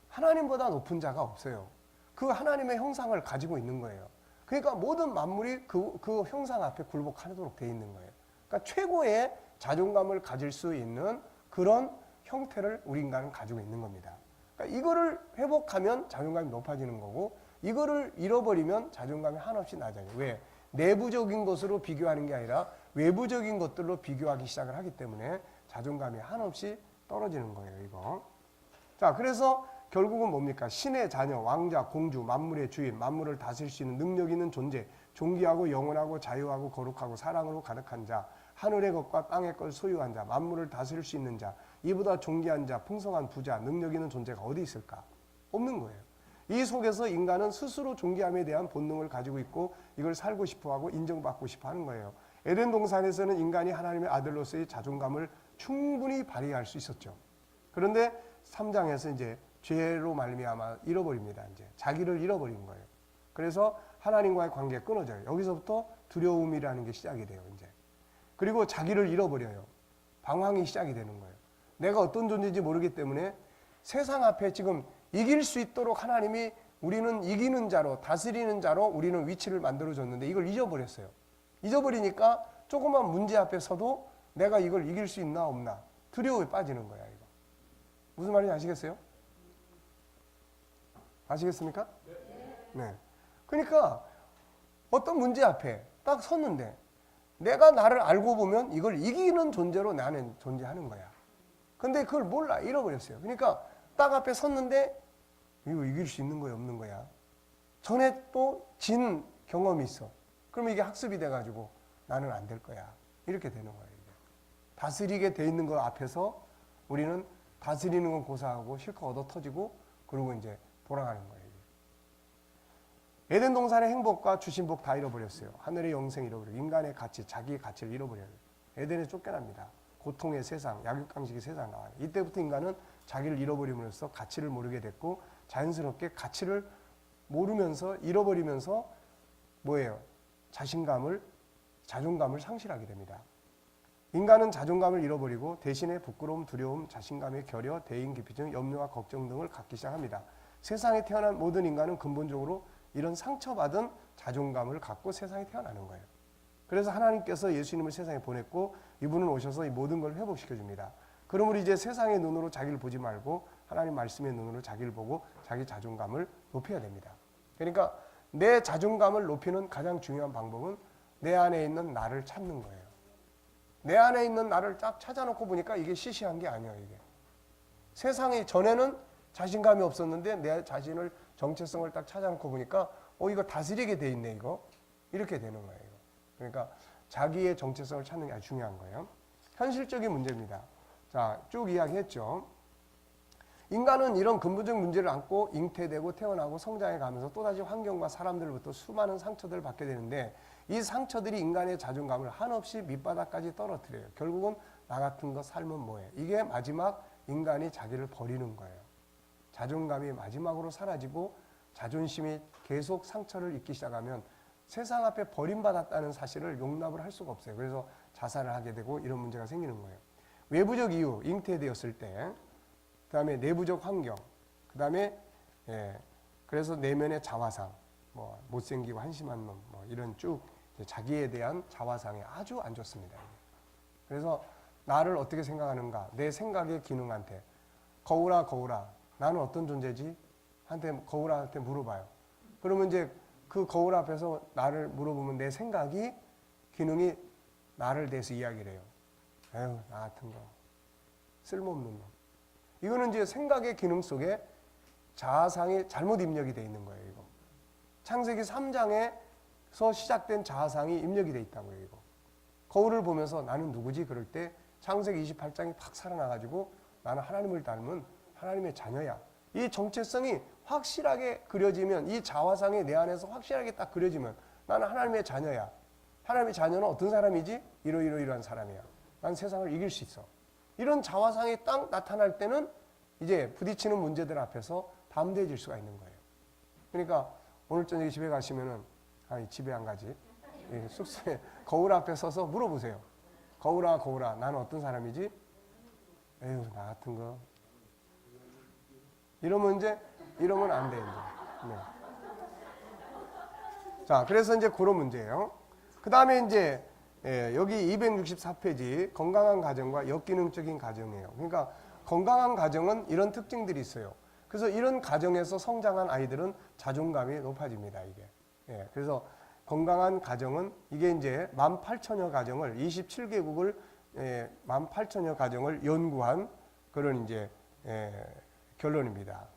하나님보다 높은 자가 없어요. 그 하나님의 형상을 가지고 있는 거예요. 그러니까 모든 만물이 그 형상 앞에 굴복하도록 돼 있는 거예요. 그러니까 최고의 자존감을 가질 수 있는 그런 형태를 우리 인간은 가지고 있는 겁니다. 그러니까 이거를 회복하면 자존감이 높아지는 거고, 이거를 잃어버리면 자존감이 한없이 낮아요. 왜? 내부적인 것으로 비교하는 게 아니라 외부적인 것들로 비교하기 시작을 하기 때문에 자존감이 한없이 떨어지는 거예요, 이거. 자, 그래서 결국은 뭡니까? 신의 자녀, 왕자, 공주, 만물의 주인, 만물을 다스릴 수 있는 능력 있는 존재, 존귀하고 영원하고 자유하고 거룩하고 사랑으로 가득한 자, 하늘의 것과 땅의 걸 소유한 자, 만물을 다스릴 수 있는 자, 이보다 존귀한 자, 풍성한 부자, 능력 있는 존재가 어디 있을까? 없는 거예요. 이 속에서 인간은 스스로 존귀함에 대한 본능을 가지고 있고 이걸 살고 싶어하고 인정받고 싶어 하는 거예요. 에덴 동산에서는 인간이 하나님의 아들로서의 자존감을 충분히 발휘할 수 있었죠. 그런데 3장에서 이제 죄로 말미암아 잃어버립니다. 이제 자기를 잃어버린 거예요. 그래서 하나님과의 관계가 끊어져요. 여기서부터 두려움이라는 게 시작이 돼요. 이제 그리고 자기를 잃어버려요. 방황이 시작이 되는 거예요. 내가 어떤 존재인지 모르기 때문에 세상 앞에 지금 이길 수 있도록 하나님이 우리는 이기는 자로, 다스리는 자로 우리는 위치를 만들어줬는데 이걸 잊어버렸어요. 잊어버리니까 조그만 문제 앞에 서도 내가 이걸 이길 수 있나 없나 두려움에 빠지는 거야. 이거 무슨 말인지 아시겠어요? 아시겠습니까? 네. 그러니까 어떤 문제 앞에 딱 섰는데 내가 나를 알고 보면 이걸 이기는 존재로 나는 존재하는 거야. 근데 그걸 몰라. 잃어버렸어요. 그러니까 딱 앞에 섰는데 이거 이길 수 있는 거야 없는 거야. 전에 또 진 경험이 있어. 그러면 이게 학습이 돼가지고 나는 안 될 거야. 이렇게 되는 거예요. 이게. 다스리게 돼 있는 거 앞에서 우리는 다스리는 건 고사하고 실컷 얻어 터지고 그러고 이제 돌아가는 거예요. 에덴 동산의 행복과 주신 복 다 잃어버렸어요. 하늘의 영생 잃어버려요. 인간의 가치, 자기의 가치를 잃어버려요. 에덴에 쫓겨납니다. 고통의 세상, 약육강식의 세상 나와요. 이때부터 인간은 자기를 잃어버림으로써 가치를 모르게 됐고 자연스럽게 가치를 모르면서 잃어버리면서 뭐예요? 자존감을 상실하게 됩니다. 인간은 자존감을 잃어버리고 대신에 부끄러움, 두려움, 자신감의 결여, 대인 기피증, 염려와 걱정 등을 갖기 시작합니다. 세상에 태어난 모든 인간은 근본적으로 이런 상처받은 자존감을 갖고 세상에 태어나는 거예요. 그래서 하나님께서 예수님을 세상에 보냈고 이분은 오셔서 이 모든 걸 회복시켜 줍니다. 그러므로 이제 세상의 눈으로 자기를 보지 말고 하나님 말씀의 눈으로 자기를 보고 자기 자존감을 높여야 됩니다. 그러니까 내 자존감을 높이는 가장 중요한 방법은 내 안에 있는 나를 찾는 거예요. 내 안에 있는 나를 딱 찾아놓고 보니까 이게 시시한 게 아니에요. 이게 세상에 전에는 자신감이 없었는데 내 자신을 정체성을 딱 찾아놓고 보니까 이거 다스리게 돼 있네 이거 이렇게 되는 거예요. 그러니까 자기의 정체성을 찾는 게 아주 중요한 거예요. 현실적인 문제입니다. 자, 쭉 이야기했죠. 인간은 이런 근본적 문제를 안고 잉태되고 태어나고 성장해 가면서 또다시 환경과 사람들로부터 수많은 상처들을 받게 되는데 이 상처들이 인간의 자존감을 한없이 밑바닥까지 떨어뜨려요. 결국은 나 같은 거 살면 뭐해? 이게 마지막 인간이 자기를 버리는 거예요. 자존감이 마지막으로 사라지고 자존심이 계속 상처를 입기 시작하면 세상 앞에 버림받았다는 사실을 용납을 할 수가 없어요. 그래서 자살을 하게 되고 이런 문제가 생기는 거예요. 외부적 이유, 잉태되었을 때, 그 다음에 내부적 환경, 그 다음에 그래서 내면의 자화상, 뭐 못생기고 한심한 놈, 뭐 이런 쭉 자기에 대한 자화상이 아주 안 좋습니다. 그래서 나를 어떻게 생각하는가, 내 생각의 기능한테 거울아 나는 어떤 존재지? 거울한테 물어봐요. 그러면 이제 그 거울 앞에서 나를 물어보면 내 생각이 기능이 나를 대해서 이야기를 해요. 에휴 나 같은 거 쓸모없는 놈. 이거는 이제 생각의 기능 속에 자아상이 잘못 입력이 되어 있는 거예요. 이거. 창세기 3장에서 시작된 자아상이 입력이 되어 있다고요. 이거. 거울을 보면서 나는 누구지? 그럴 때 창세기 28장이 팍 살아나가지고 나는 하나님을 닮은 하나님의 자녀야. 이 정체성이 확실하게 그려지면 이 자화상이 내 안에서 확실하게 딱 그려지면 나는 하나님의 자녀야. 하나님의 자녀는 어떤 사람이지? 이러한 사람이야. 난 세상을 이길 수 있어. 이런 자화상이 딱 나타날 때는 이제 부딪히는 문제들 앞에서 담대해질 수가 있는 거예요. 그러니까 오늘 저녁에 집에 가시면은 집에 안 가지. 숙소에 거울 앞에 서서 물어보세요. 거울아 나는 어떤 사람이지? 에휴 나 같은 거. 이러면 안 돼. 이제. 네. 자, 그래서 이제 그런 문제예요. 그 다음에 이제 여기 264페이지 건강한 가정과 역기능적인 가정이에요. 그러니까 건강한 가정은 이런 특징들이 있어요. 그래서 이런 가정에서 성장한 아이들은 자존감이 높아집니다. 이게. 그래서 건강한 가정은 이게 이제 18,000여 가정을 27개국을 18,000여 가정을 연구한 그런 이제 결론입니다.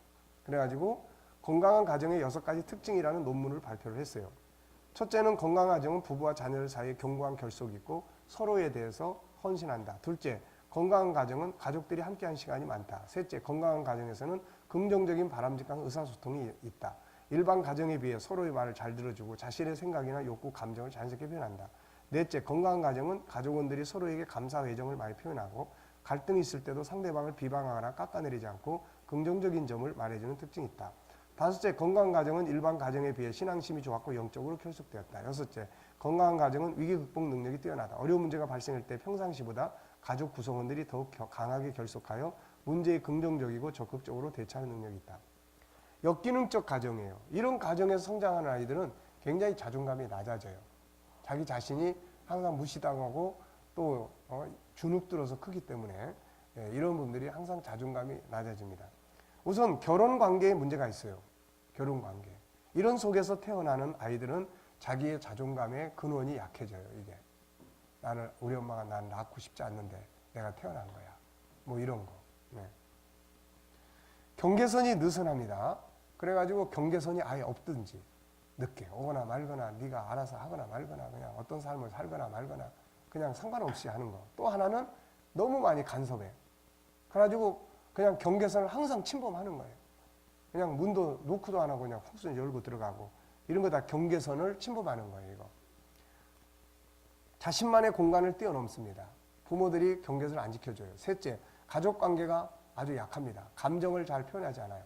그래가지고 건강한 가정의 6가지 특징이라는 논문을 발표를 했어요. 첫째는 건강한 가정은 부부와 자녀들 사이에 견고한 결속이 있고 서로에 대해서 헌신한다. 둘째, 건강한 가정은 가족들이 함께하는 시간이 많다. 셋째, 건강한 가정에서는 긍정적인 바람직한 의사소통이 있다. 일반 가정에 비해 서로의 말을 잘 들어주고 자신의 생각이나 욕구, 감정을 자연스럽게 표현한다. 넷째, 건강한 가정은 가족원들이 서로에게 감사와 애정을 많이 표현하고 갈등이 있을 때도 상대방을 비방하거나 깎아내리지 않고 긍정적인 점을 말해주는 특징이 있다. 다섯째, 건강한 가정은 일반 가정에 비해 신앙심이 좋았고 영적으로 결속되었다. 여섯째, 건강한 가정은 위기 극복 능력이 뛰어나다. 어려운 문제가 발생할 때 평상시보다 가족 구성원들이 더욱 강하게 결속하여 문제에 긍정적이고 적극적으로 대처하는 능력이 있다. 역기능적 가정이에요. 이런 가정에서 성장하는 아이들은 굉장히 자존감이 낮아져요. 자기 자신이 항상 무시당하고 또 주눅들어서 크기 때문에 이런 분들이 항상 자존감이 낮아집니다. 우선 결혼 관계에 문제가 있어요. 결혼 관계. 이런 속에서 태어나는 아이들은 자기의 자존감의 근원이 약해져요. 이게 우리 엄마가 난 낳고 싶지 않는데 내가 태어난 거야. 뭐 이런 거. 경계선이 느슨합니다. 그래가지고 경계선이 아예 없든지 늦게 오거나 말거나 네가 알아서 하거나 말거나 그냥 어떤 삶을 살거나 말거나 그냥 상관없이 하는 거. 또 하나는 너무 많이 간섭해. 그래가지고 그냥 경계선을 항상 침범하는 거예요. 그냥 문도 노크도 안 하고 그냥 훅순 열고 들어가고 이런 거 다 경계선을 침범하는 거예요. 이거. 자신만의 공간을 뛰어넘습니다. 부모들이 경계선을 안 지켜줘요. 셋째, 가족관계가 아주 약합니다. 감정을 잘 표현하지 않아요.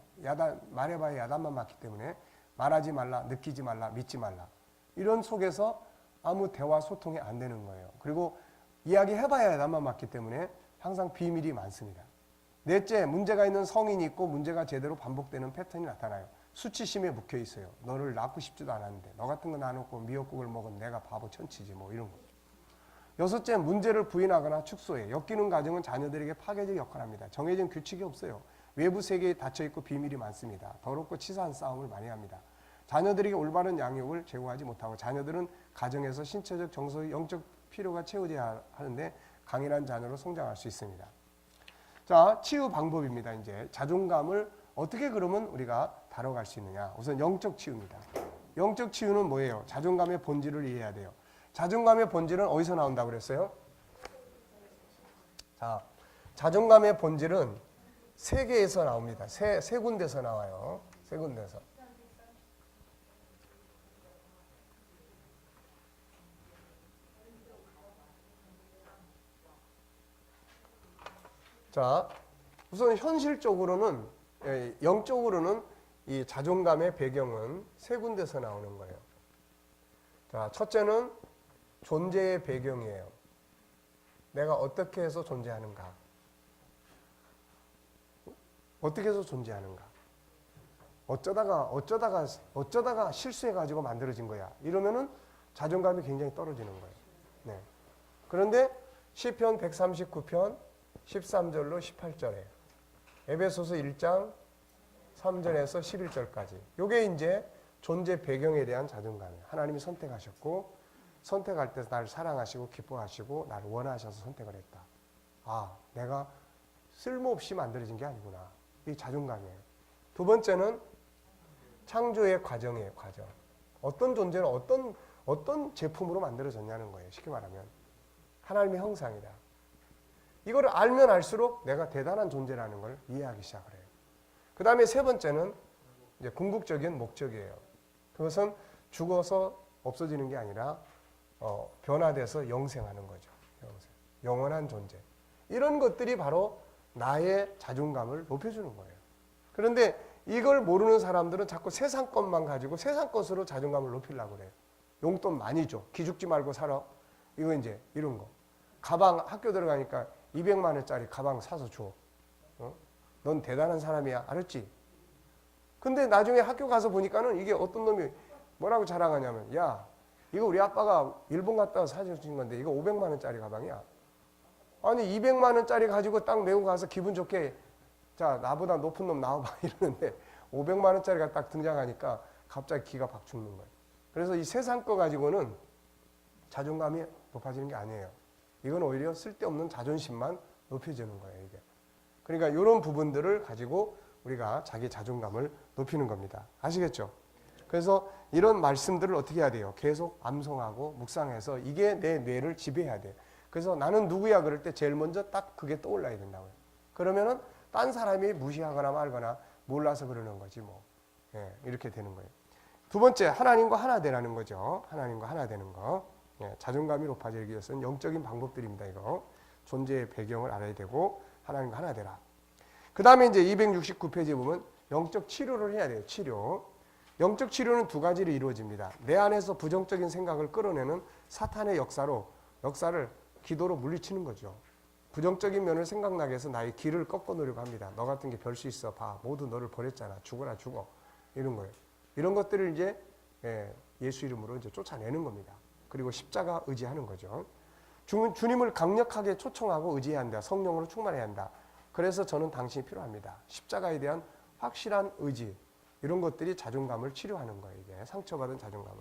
말해봐야 야단만 맞기 때문에 말하지 말라, 느끼지 말라, 믿지 말라. 이런 속에서 아무 대화 소통이 안 되는 거예요. 그리고 이야기해봐야 야단만 맞기 때문에 항상 비밀이 많습니다. 넷째, 문제가 있는 성인이 있고 문제가 제대로 반복되는 패턴이 나타나요. 수치심에 묶여 있어요. 너를 낳고 싶지도 않았는데 너 같은 거 낳아놓고 미역국을 먹은 내가 바보 천치지 뭐 이런 거. 여섯째, 문제를 부인하거나 축소해. 엮이는 가정은 자녀들에게 파괴적 역할을 합니다. 정해진 규칙이 없어요. 외부 세계에 닫혀있고 비밀이 많습니다. 더럽고 치사한 싸움을 많이 합니다. 자녀들에게 올바른 양육을 제공하지 못하고 자녀들은 가정에서 신체적, 정서적, 영적 필요가 채워져야 하는데 강인한 자녀로 성장할 수 있습니다. 자, 치유 방법입니다. 이제 자존감을 어떻게 그러면 우리가 다뤄갈 수 있느냐. 우선 영적 치유입니다. 영적 치유는 뭐예요? 자존감의 본질을 이해해야 돼요. 자존감의 본질은 어디서 나온다고 그랬어요? 자, 자존감의 본질은 세 개에서 나옵니다. 세 군데서 나와요. 세 군데서. 자, 우선 현실적으로는, 영적으로는 이 자존감의 배경은 세 군데서 나오는 거예요. 자, 첫째는 존재의 배경이에요. 내가 어떻게 해서 존재하는가? 어떻게 해서 존재하는가? 어쩌다가 실수해가지고 만들어진 거야. 이러면은 자존감이 굉장히 떨어지는 거예요. 네. 그런데 시편 139편 13절로 18절에 에베소서 1장 3절에서 11절까지. 요게 이제 존재 배경에 대한 자존감이에요. 하나님이 선택하셨고 선택할 때 나를 사랑하시고 기뻐하시고 나를 원하셔서 선택을 했다. 아, 내가 쓸모없이 만들어진 게 아니구나. 이 자존감이에요. 두 번째는 창조의 과정이에요. 과정. 어떤 존재는 어떤 제품으로 만들어졌냐는 거예요. 쉽게 말하면 하나님의 형상이다. 이거를 알면 알수록 내가 대단한 존재라는 걸 이해하기 시작을 해요. 그 다음에 세 번째는 이제 궁극적인 목적이에요. 그것은 죽어서 없어지는 게 아니라 변화돼서 영생하는 거죠. 영원한 존재. 이런 것들이 바로 나의 자존감을 높여주는 거예요. 그런데 이걸 모르는 사람들은 자꾸 세상 것만 가지고 세상 것으로 자존감을 높이려고 그래요. 용돈 많이 줘. 기죽지 말고 살아. 이거 이제 이런 거. 가방 학교 들어가니까 200만 원짜리 가방 사서 줘. 넌 대단한 사람이야. 알았지? 근데 나중에 학교 가서 보니까는 이게 어떤 놈이 뭐라고 자랑하냐면, 야, 이거 우리 아빠가 일본 갔다 와서 사주신 건데 이거 500만 원짜리 가방이야. 아니 200만 원짜리 가지고 딱 메고 가서 기분 좋게 자 나보다 높은 놈 나와봐 이러는데 500만 원짜리가 딱 등장하니까 갑자기 기가 박 죽는 거예요. 그래서 이 세상 거 가지고는 자존감이 높아지는 게 아니에요. 이건 오히려 쓸데없는 자존심만 높여주는 거예요. 이게. 그러니까 이런 부분들을 가지고 우리가 자기 자존감을 높이는 겁니다. 아시겠죠? 그래서 이런 말씀들을 어떻게 해야 돼요? 계속 암송하고 묵상해서 이게 내 뇌를 지배해야 돼요. 그래서 나는 누구야 그럴 때 제일 먼저 딱 그게 떠올라야 된다고요. 그러면은 딴 사람이 무시하거나 말거나 몰라서 그러는 거지 뭐. 예, 이렇게 되는 거예요. 두 번째, 하나님과 하나 되라는 거죠. 하나님과 하나 되는 거. 예, 자존감이 높아지기 위해서는 영적인 방법들입니다. 이거 존재의 배경을 알아야 되고 하나님과 하나 되라. 그 다음에 이제 269페이지에 보면 영적 치료를 해야 돼요. 치료. 영적 치료는 두 가지로 이루어집니다. 내 안에서 부정적인 생각을 끌어내는 사탄의 역사를 기도로 물리치는 거죠. 부정적인 면을 생각나게 해서 나의 길을 꺾어놓으려고 합니다. 너 같은 게 별 수 있어. 봐. 모두 너를 버렸잖아. 죽어라 죽어. 이런 거예요. 이런 것들을 이제 예수 이름으로 이제 쫓아내는 겁니다. 그리고 십자가 의지하는 거죠. 주님을 강력하게 초청하고 의지해야 한다. 성령으로 충만해야 한다. 그래서 저는 당신이 필요합니다. 십자가에 대한 확실한 의지. 이런 것들이 자존감을 치료하는 거예요. 이게 상처받은 자존감을.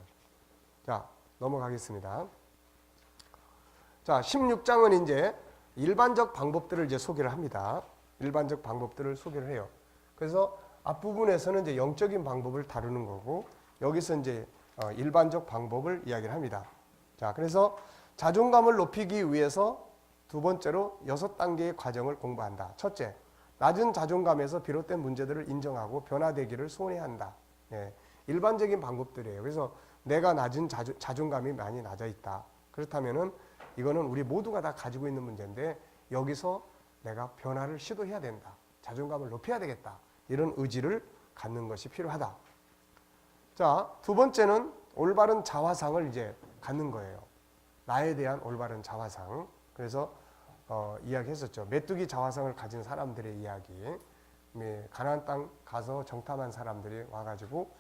자, 넘어가겠습니다. 자, 16장은 이제 일반적 방법들을 이제 소개를 합니다. 일반적 방법들을 소개를 해요. 그래서 앞부분에서는 이제 영적인 방법을 다루는 거고 여기서 이제 일반적 방법을 이야기를 합니다. 자, 그래서 자존감을 높이기 위해서 두 번째로 6단계의 과정을 공부한다. 첫째, 낮은 자존감에서 비롯된 문제들을 인정하고 변화되기를 소원해야 한다. 예, 일반적인 방법들이에요. 그래서 내가 낮은 자존감이 많이 낮아 있다. 그렇다면은 이거는 우리 모두가 다 가지고 있는 문제인데 여기서 내가 변화를 시도해야 된다. 자존감을 높여야 되겠다. 이런 의지를 갖는 것이 필요하다. 자, 두 번째는 올바른 자화상을 이제 갖는 거예요. 나에 대한 올바른 자화상. 그래서 이야기했었죠. 메뚜기 자화상을 가진 사람들의 이야기. 가나안 땅 가서 정탐한 사람들이 와가지고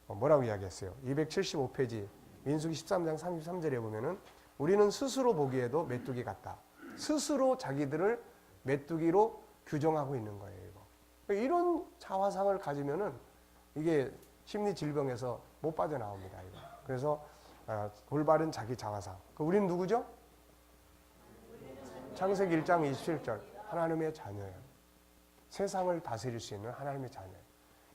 뭐라고 이야기했어요. 275페이지 민수기 13장 33절에 보면은 우리는 스스로 보기에도 메뚜기 같다. 스스로 자기들을 메뚜기로 규정하고 있는 거예요. 이거. 이런 자화상을 가지면은 이게 심리 질병에서 못 빠져나옵니다. 이거. 그래서 올바른 자기 자화상. 우리는 누구죠? 창세기 1장 27절 하나님의 자녀예요. 세상을 다스릴 수 있는 하나님의 자녀예요.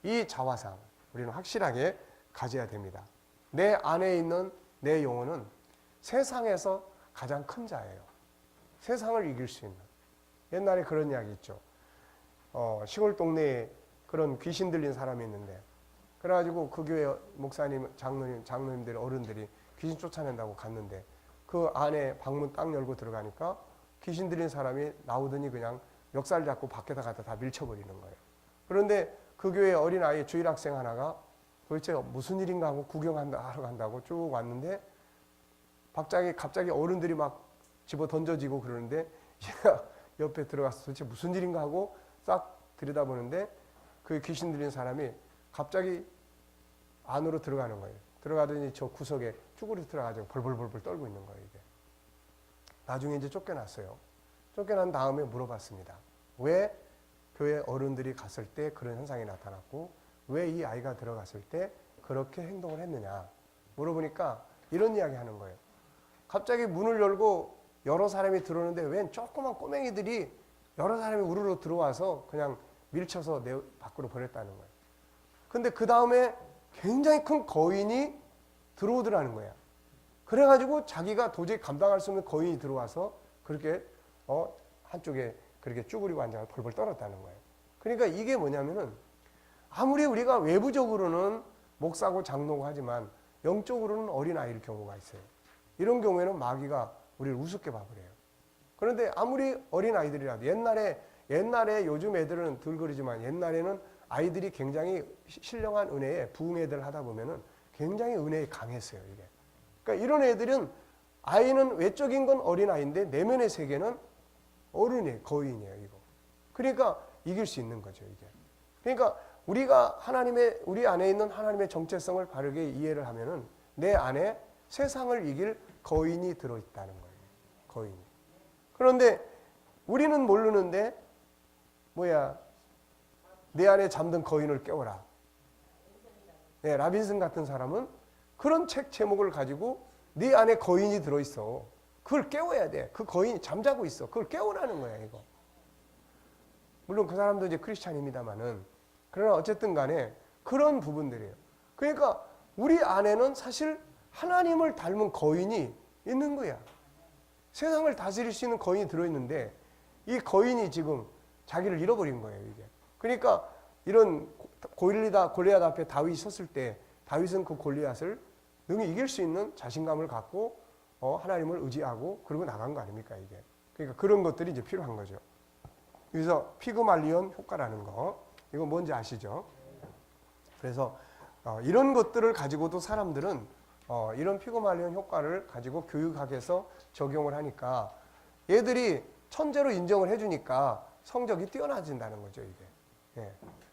이 자화상 우리는 확실하게 가져야 됩니다. 내 안에 있는 내 영혼은 세상에서 가장 큰 자예요. 세상을 이길 수 있는. 옛날에 그런 이야기 있죠. 시골 동네에 그런 귀신 들린 사람이 있는데 그래가지고 그 교회 목사님, 장로님들, 어른들이 귀신 쫓아낸다고 갔는데 그 안에 방문 딱 열고 들어가니까 귀신 들린 사람이 나오더니 그냥 멱살 잡고 밖에다 갖다 다 밀쳐버리는 거예요. 그런데 그 교회 어린아이 주일학생 하나가 도대체 무슨 일인가 하고 구경하러 간다고 쭉 왔는데 갑자기 어른들이 막 집어 던져지고 그러는데 얘가 옆에 들어가서 도대체 무슨 일인가 하고 싹 들여다보는데 그 귀신 들린 사람이 갑자기 안으로 들어가는 거예요. 들어가더니 저 구석에 쭈그려 들어가지고 벌벌벌벌 떨고 있는 거예요. 이게. 나중에 이제 쫓겨났어요. 쫓겨난 다음에 물어봤습니다. 왜 교회 어른들이 갔을 때 그런 현상이 나타났고 왜 이 아이가 들어갔을 때 그렇게 행동을 했느냐 물어보니까 이런 이야기 하는 거예요. 갑자기 문을 열고 여러 사람이 들어오는데 웬 조그만 꼬맹이들이 여러 사람이 우르르 들어와서 그냥 밀쳐서 내 밖으로 보냈다는 거예요. 근데 그 다음에 굉장히 큰 거인이 들어오더라는 거야. 그래가지고 자기가 도저히 감당할 수 없는 거인이 들어와서 그렇게 한쪽에 그렇게 쭈그리고 앉아서 벌벌 떨었다는 거예요. 그러니까 이게 뭐냐면은 아무리 우리가 외부적으로는 목사고 장로고 하지만 영적으로는 어린아이일 경우가 있어요. 이런 경우에는 마귀가 우리를 우습게 봐버려요. 그런데 아무리 어린아이들이라도 옛날에 요즘 애들은 덜 그러지만 옛날에는 아이들이 굉장히 신령한 은혜에 부흥회들 하다 보면은 굉장히 은혜에 강했어요. 이게. 그러니까 이런 애들은 아이는 외적인 건 어린아이인데 내면의 세계는 어른이에요. 거인이에요. 이거. 그러니까 이길 수 있는 거죠. 이게. 그러니까 우리가 우리 안에 있는 하나님의 정체성을 바르게 이해를 하면은 내 안에 세상을 이길 거인이 들어있다는 거예요. 거인이. 그런데 우리는 모르는데 내 안에 잠든 거인을 깨워라. 네, 라빈슨 같은 사람은 그런 책 제목을 가지고 네 안에 거인이 들어있어. 그걸 깨워야 돼. 그 거인이 잠자고 있어. 그걸 깨우라는 거야, 이거. 물론 그 사람도 이제 크리스찬입니다만은, 그러나 어쨌든 간에 그런 부분들이에요. 그러니까 우리 안에는 사실 하나님을 닮은 거인이 있는 거야. 세상을 다스릴 수 있는 거인이 들어있는데 이 거인이 지금 자기를 잃어버린 거예요, 이게. 그러니까 이런 골리앗 앞에 다윗이 섰을 때 다윗은 그 골리앗을 능히 이길 수 있는 자신감을 갖고 하나님을 의지하고 그러고 나간 거 아닙니까, 이게. 그러니까 그런 것들이 이제 필요한 거죠. 그래서 피그말리온 효과라는 거, 이거 뭔지 아시죠? 그래서 이런 것들을 가지고도 사람들은 이런 피그말리온 효과를 가지고 교육학에서 적용을 하니까 얘들이 천재로 인정을 해주니까 성적이 뛰어나진다는 거죠, 이게. 예.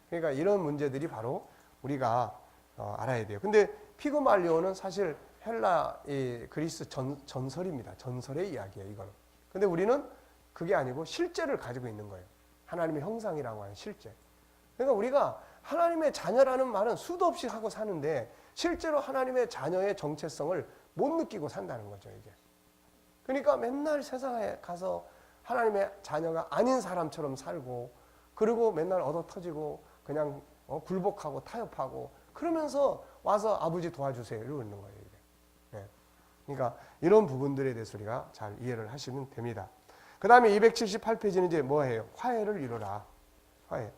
그러니까 이런 문제들이 바로 우리가 알아야 돼요. 근데 피그말리온은 사실 헬라 그리스 전설입니다. 전설의 이야기예요, 이거는. 근데 우리는 그게 아니고 실제를 가지고 있는 거예요. 하나님의 형상이라고 하는 실제. 그러니까 우리가 하나님의 자녀라는 말은 수도 없이 하고 사는데 실제로 하나님의 자녀의 정체성을 못 느끼고 산다는 거죠, 이게. 그러니까 맨날 세상에 가서 하나님의 자녀가 아닌 사람처럼 살고, 그리고 맨날 얻어 터지고 그냥 굴복하고 타협하고 그러면서 와서 아버지 도와주세요 이러고 있는 거예요, 이게. 네. 그러니까 이런 부분들에 대해서 우리가 잘 이해를 하시면 됩니다. 그 다음에 278페이지는 이제 뭐예요? 화해를 이루라. 화해.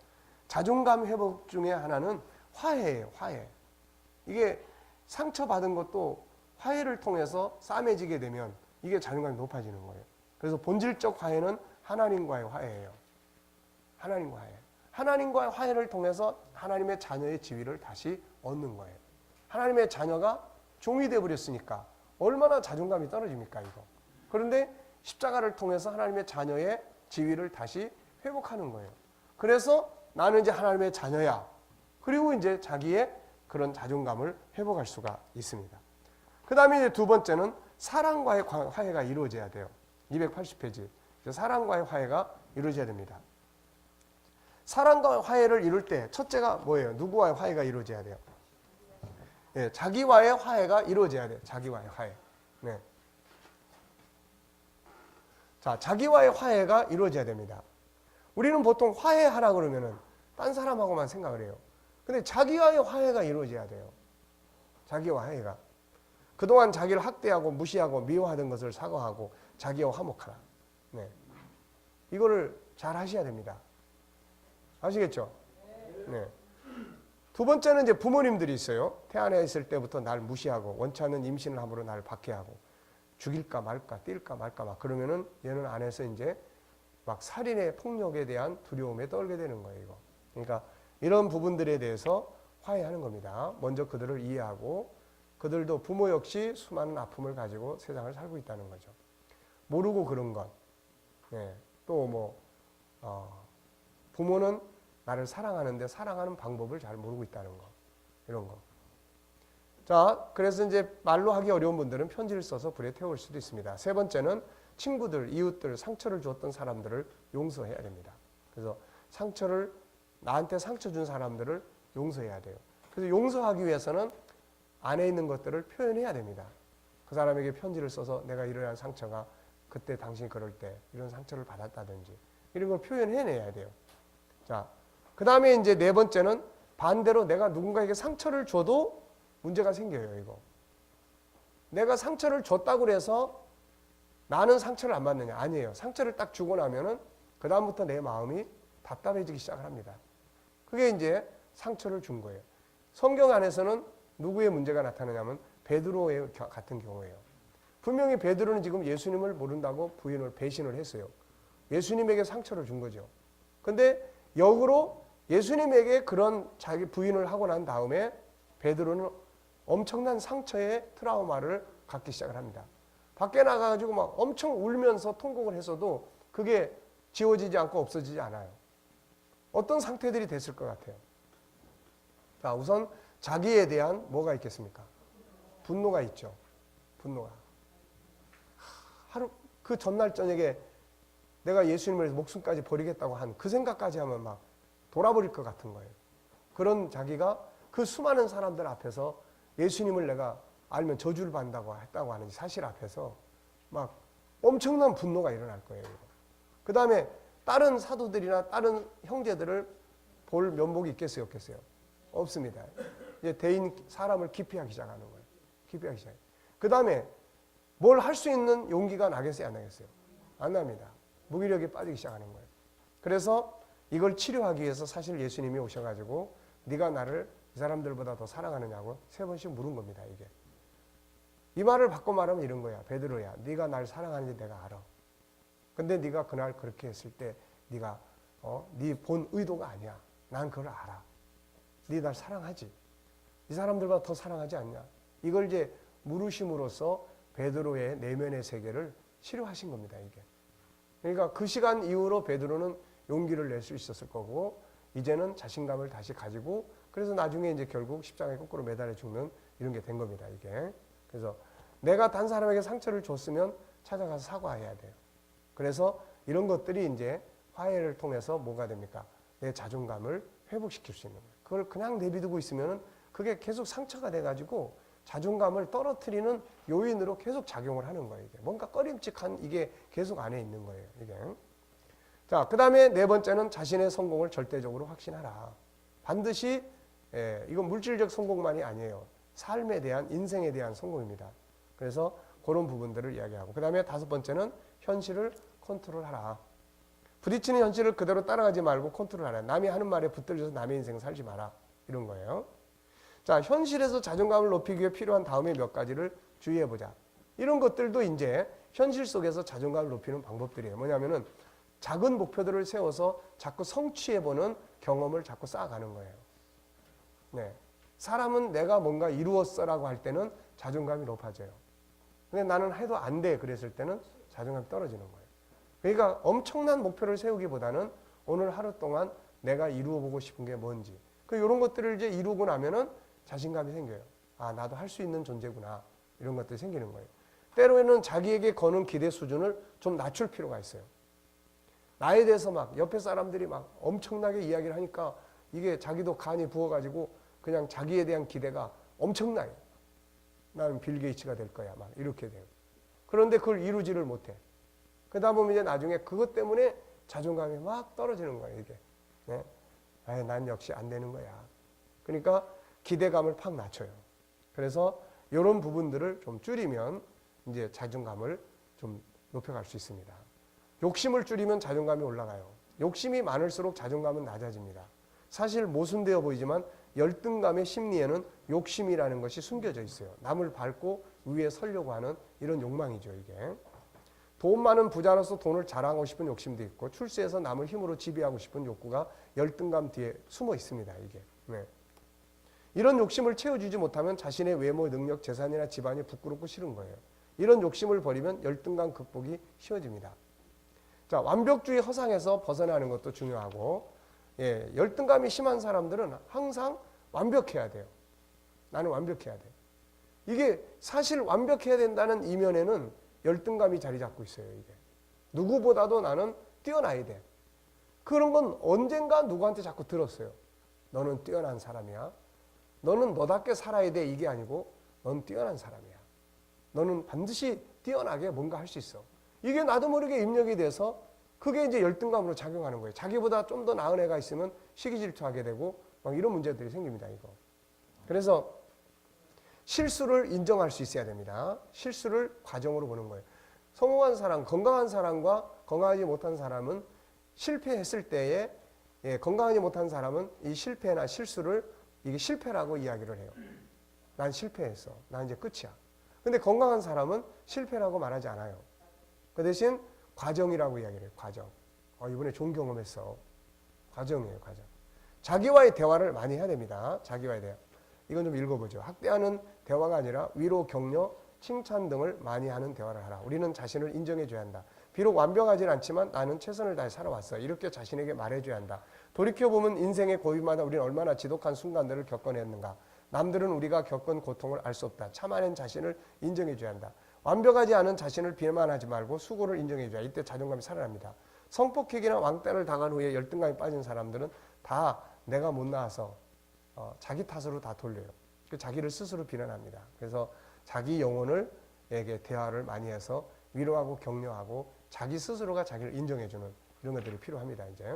자존감 회복 중에 하나는 화해예요, 화해. 이게 상처받은 것도 화해를 통해서 싸매지게 되면 이게 자존감이 높아지는 거예요. 그래서 본질적 화해는 하나님과의 화해예요. 하나님과 화해. 하나님과의 화해를 통해서 하나님의 자녀의 지위를 다시 얻는 거예요. 하나님의 자녀가 종이 되어버렸으니까 얼마나 자존감이 떨어집니까, 이거. 그런데 십자가를 통해서 하나님의 자녀의 지위를 다시 회복하는 거예요. 그래서 나는 이제 하나님의 자녀야. 그리고 이제 자기의 그런 자존감을 회복할 수가 있습니다. 그 다음에 이제 두 번째는 사랑과의 화해가 이루어져야 돼요. 280페이지. 사랑과의 화해가 이루어져야 됩니다. 사랑과 화해를 이룰 때 첫째가 뭐예요? 누구와의 화해가 이루어져야 돼요? 네, 자기와의 화해가 이루어져야 돼요. 자기와의 화해. 네. 자, 자기와의 화해가 이루어져야 됩니다. 우리는 보통 화해하라 그러면은 딴 사람하고만 생각을 해요. 근데 자기와의 화해가 이루어져야 돼요. 자기와 화해가. 그동안 자기를 학대하고 무시하고 미워하던 것을 사과하고 자기와 화목하라. 네. 이거를 잘 하셔야 됩니다. 아시겠죠? 네. 두 번째는 이제 부모님들이 있어요. 태어나 있을 때부터 날 무시하고 원치 않는 임신을 함으로 나를 박해하고 죽일까 말까 뛸까 말까 막 그러면은 얘는 안에서 이제 막 살인의 폭력에 대한 두려움에 떨게 되는 거예요, 이거. 그러니까 이런 부분들에 대해서 화해하는 겁니다. 먼저 그들을 이해하고 그들도 부모 역시 수많은 아픔을 가지고 세상을 살고 있다는 거죠. 모르고 그런 것. 네. 또 부모는 나를 사랑하는데 사랑하는 방법을 잘 모르고 있다는 거. 이런 거. 자, 그래서 이제 말로 하기 어려운 분들은 편지를 써서 불에 태울 수도 있습니다. 세 번째는 친구들, 이웃들, 상처를 주었던 사람들을 용서해야 됩니다. 그래서 나한테 상처 준 사람들을 용서해야 돼요. 그래서 용서하기 위해서는 안에 있는 것들을 표현해야 됩니다. 그 사람에게 편지를 써서 내가 이러한 상처가 그때 당신이 그럴 때 이런 상처를 받았다든지 이런 걸 표현해내야 돼요. 자, 그 다음에 이제 네 번째는 반대로 내가 누군가에게 상처를 줘도 문제가 생겨요, 이거. 내가 상처를 줬다고 해서 나는 상처를 안 받느냐? 아니에요. 상처를 딱 주고 나면은 그다음부터 내 마음이 답답해지기 시작을 합니다. 그게 이제 상처를 준 거예요. 성경 안에서는 누구의 문제가 나타나냐면 베드로의 같은 경우예요. 분명히 베드로는 지금 예수님을 모른다고 배신을 했어요. 예수님에게 상처를 준 거죠. 근데 역으로 예수님에게 그런 자기 부인을 하고 난 다음에 베드로는 엄청난 상처의 트라우마를 갖기 시작을 합니다. 밖에 나가가지고 막 엄청 울면서 통곡을 했어도 그게 지워지지 않고 없어지지 않아요. 어떤 상태들이 됐을 것 같아요? 자, 우선 자기에 대한 뭐가 있겠습니까? 분노가 있죠. 분노가. 하루 그 전날 저녁에 내가 예수님을 위해서 목숨까지 버리겠다고 한 그 생각까지 하면 막 돌아버릴 것 같은 거예요. 그런 자기가 그 수많은 사람들 앞에서 예수님을 내가 알면 저주를 받는다고 했다고 하는 사실 앞에서 막 엄청난 분노가 일어날 거예요. 그 다음에 다른 사도들이나 다른 형제들을 볼 면목이 있겠어요, 없겠어요? 없습니다. 이제 대인 사람을 기피하기 시작하는 거예요. 기피하기 시작해요. 그 다음에 뭘 할 수 있는 용기가 나겠어요, 안 나겠어요? 안 납니다. 무기력에 빠지기 시작하는 거예요. 그래서 이걸 치료하기 위해서 사실 예수님이 오셔가지고 네가 나를 이 사람들보다 더 사랑하느냐고 3번씩 물은 겁니다. 이게. 이 말을 바꿔 말하면 이런 거야. 베드로야, 네가 날 사랑하는지 내가 알아. 근데 네가 그날 그렇게 했을 때 네가 네 본 의도가 아니야. 난 그걸 알아. 네 날 사랑하지. 이 사람들보다 더 사랑하지 않냐. 이걸 이제 물으심으로써 베드로의 내면의 세계를 치료하신 겁니다. 이게. 그러니까 그 시간 이후로 베드로는 용기를 낼 수 있었을 거고 이제는 자신감을 다시 가지고 그래서 나중에 이제 결국 십자가에 거꾸로 매달려 죽는 이런 게 된 겁니다. 이게. 그래서 내가 단 사람에게 상처를 줬으면 찾아가서 사과해야 돼요. 그래서 이런 것들이 이제 화해를 통해서 뭐가 됩니까? 내 자존감을 회복시킬 수 있는 거예요. 그걸 그냥 내비두고 있으면 그게 계속 상처가 돼가지고 자존감을 떨어뜨리는 요인으로 계속 작용을 하는 거예요. 이게. 뭔가 꺼림칙한 이게 계속 안에 있는 거예요. 이게. 자, 그 다음에 4번째는 자신의 성공을 절대적으로 확신하라. 반드시 이건 물질적 성공만이 아니에요. 삶에 대한 인생에 대한 성공입니다. 그래서 그런 부분들을 이야기하고 그 다음에 5번째는 현실을 컨트롤하라. 부딪히는 현실을 그대로 따라가지 말고 컨트롤하라. 남이 하는 말에 붙들려서 남의 인생 살지 마라. 이런 거예요. 자, 현실에서 자존감을 높이기 위해 필요한 다음에 몇 가지를 주의해보자. 이런 것들도 이제 현실 속에서 자존감을 높이는 방법들이에요. 뭐냐면은 작은 목표들을 세워서 자꾸 성취해보는 경험을 자꾸 쌓아가는 거예요. 네. 사람은 내가 뭔가 이루었어라고 할 때는 자존감이 높아져요. 근데 나는 해도 안 돼 그랬을 때는 자존감이 떨어지는 거예요. 그러니까 엄청난 목표를 세우기보다는 오늘 하루 동안 내가 이루어보고 싶은 게 뭔지 이런 것들을 이제 이루고 나면은 자신감이 생겨요. 아, 나도 할 수 있는 존재구나. 이런 것들이 생기는 거예요. 때로는 자기에게 거는 기대 수준을 좀 낮출 필요가 있어요. 나에 대해서 막 옆에 사람들이 막 엄청나게 이야기를 하니까 이게 자기도 간이 부어가지고 그냥 자기에 대한 기대가 엄청나요. 나는 빌 게이츠가 될 거야. 막 이렇게 돼요. 그런데 그걸 이루지를 못해. 그러다 보면 이제 나중에 그것 때문에 자존감이 막 떨어지는 거예요. 이게. 네? 아이, 난 역시 안 되는 거야. 그러니까 기대감을 팍 낮춰요. 그래서 이런 부분들을 좀 줄이면 이제 자존감을 좀 높여갈 수 있습니다. 욕심을 줄이면 자존감이 올라가요. 욕심이 많을수록 자존감은 낮아집니다. 사실 모순되어 보이지만 열등감의 심리에는 욕심이라는 것이 숨겨져 있어요. 남을 밟고 위에 서려고 하는 이런 욕망이죠, 이게. 돈 많은 부자로서 돈을 자랑하고 싶은 욕심도 있고 출세해서 남을 힘으로 지배하고 싶은 욕구가 열등감 뒤에 숨어 있습니다, 이게. 네. 이런 욕심을 채워주지 못하면 자신의 외모, 능력, 재산이나 집안이 부끄럽고 싫은 거예요. 이런 욕심을 버리면 열등감 극복이 쉬워집니다. 자, 완벽주의 허상에서 벗어나는 것도 중요하고 열등감이 심한 사람들은 항상 완벽해야 돼요. 나는 완벽해야 돼. 이게 사실 완벽해야 된다는 이면에는 열등감이 자리 잡고 있어요. 이게. 누구보다도 나는 뛰어나야 돼. 그런 건 언젠가 누구한테 자꾸 들었어요. 너는 뛰어난 사람이야. 너는 너답게 살아야 돼. 이게 아니고 넌 뛰어난 사람이야. 너는 반드시 뛰어나게 뭔가 할 수 있어. 이게 나도 모르게 입력이 돼서 그게 이제 열등감으로 작용하는 거예요. 자기보다 좀 더 나은 애가 있으면 시기 질투하게 되고 막 이런 문제들이 생깁니다. 이거. 그래서 실수를 인정할 수 있어야 됩니다. 실수를 과정으로 보는 거예요. 성공한 사람, 건강한 사람과 건강하지 못한 사람은 실패했을 때에 건강하지 못한 사람은 이 실패나 실수를 이게 실패라고 이야기를 해요. 난 실패했어. 난 이제 끝이야. 근데 건강한 사람은 실패라고 말하지 않아요. 그 대신 과정이라고 이야기를 해요. 과정. 이번에 좋은 경험했어. 과정이에요. 과정. 자기와의 대화를 많이 해야 됩니다. 자기와의 대화. 이건 좀 읽어보죠. 학대하는 대화가 아니라 위로, 격려, 칭찬 등을 많이 하는 대화를 하라. 우리는 자신을 인정해 줘야 한다. 비록 완벽하진 않지만 나는 최선을 다해 살아왔어. 이렇게 자신에게 말해줘야 한다. 돌이켜보면 인생의 고비마다 우리는 얼마나 지독한 순간들을 겪어냈는가. 남들은 우리가 겪은 고통을 알 수 없다. 참아낸 자신을 인정해줘야 한다. 완벽하지 않은 자신을 비난하지 말고 수고를 인정해줘야. 이때 자존감이 살아납니다. 성폭행이나 왕따를 당한 후에 열등감에 빠진 사람들은 다 내가 못 나와서 자기 탓으로 다 돌려요. 자기를 스스로 비난합니다. 그래서 자기 영혼을 에게 대화를 많이 해서 위로하고 격려하고 자기 스스로가 자기를 인정해주는 이런 것들이 필요합니다. 이제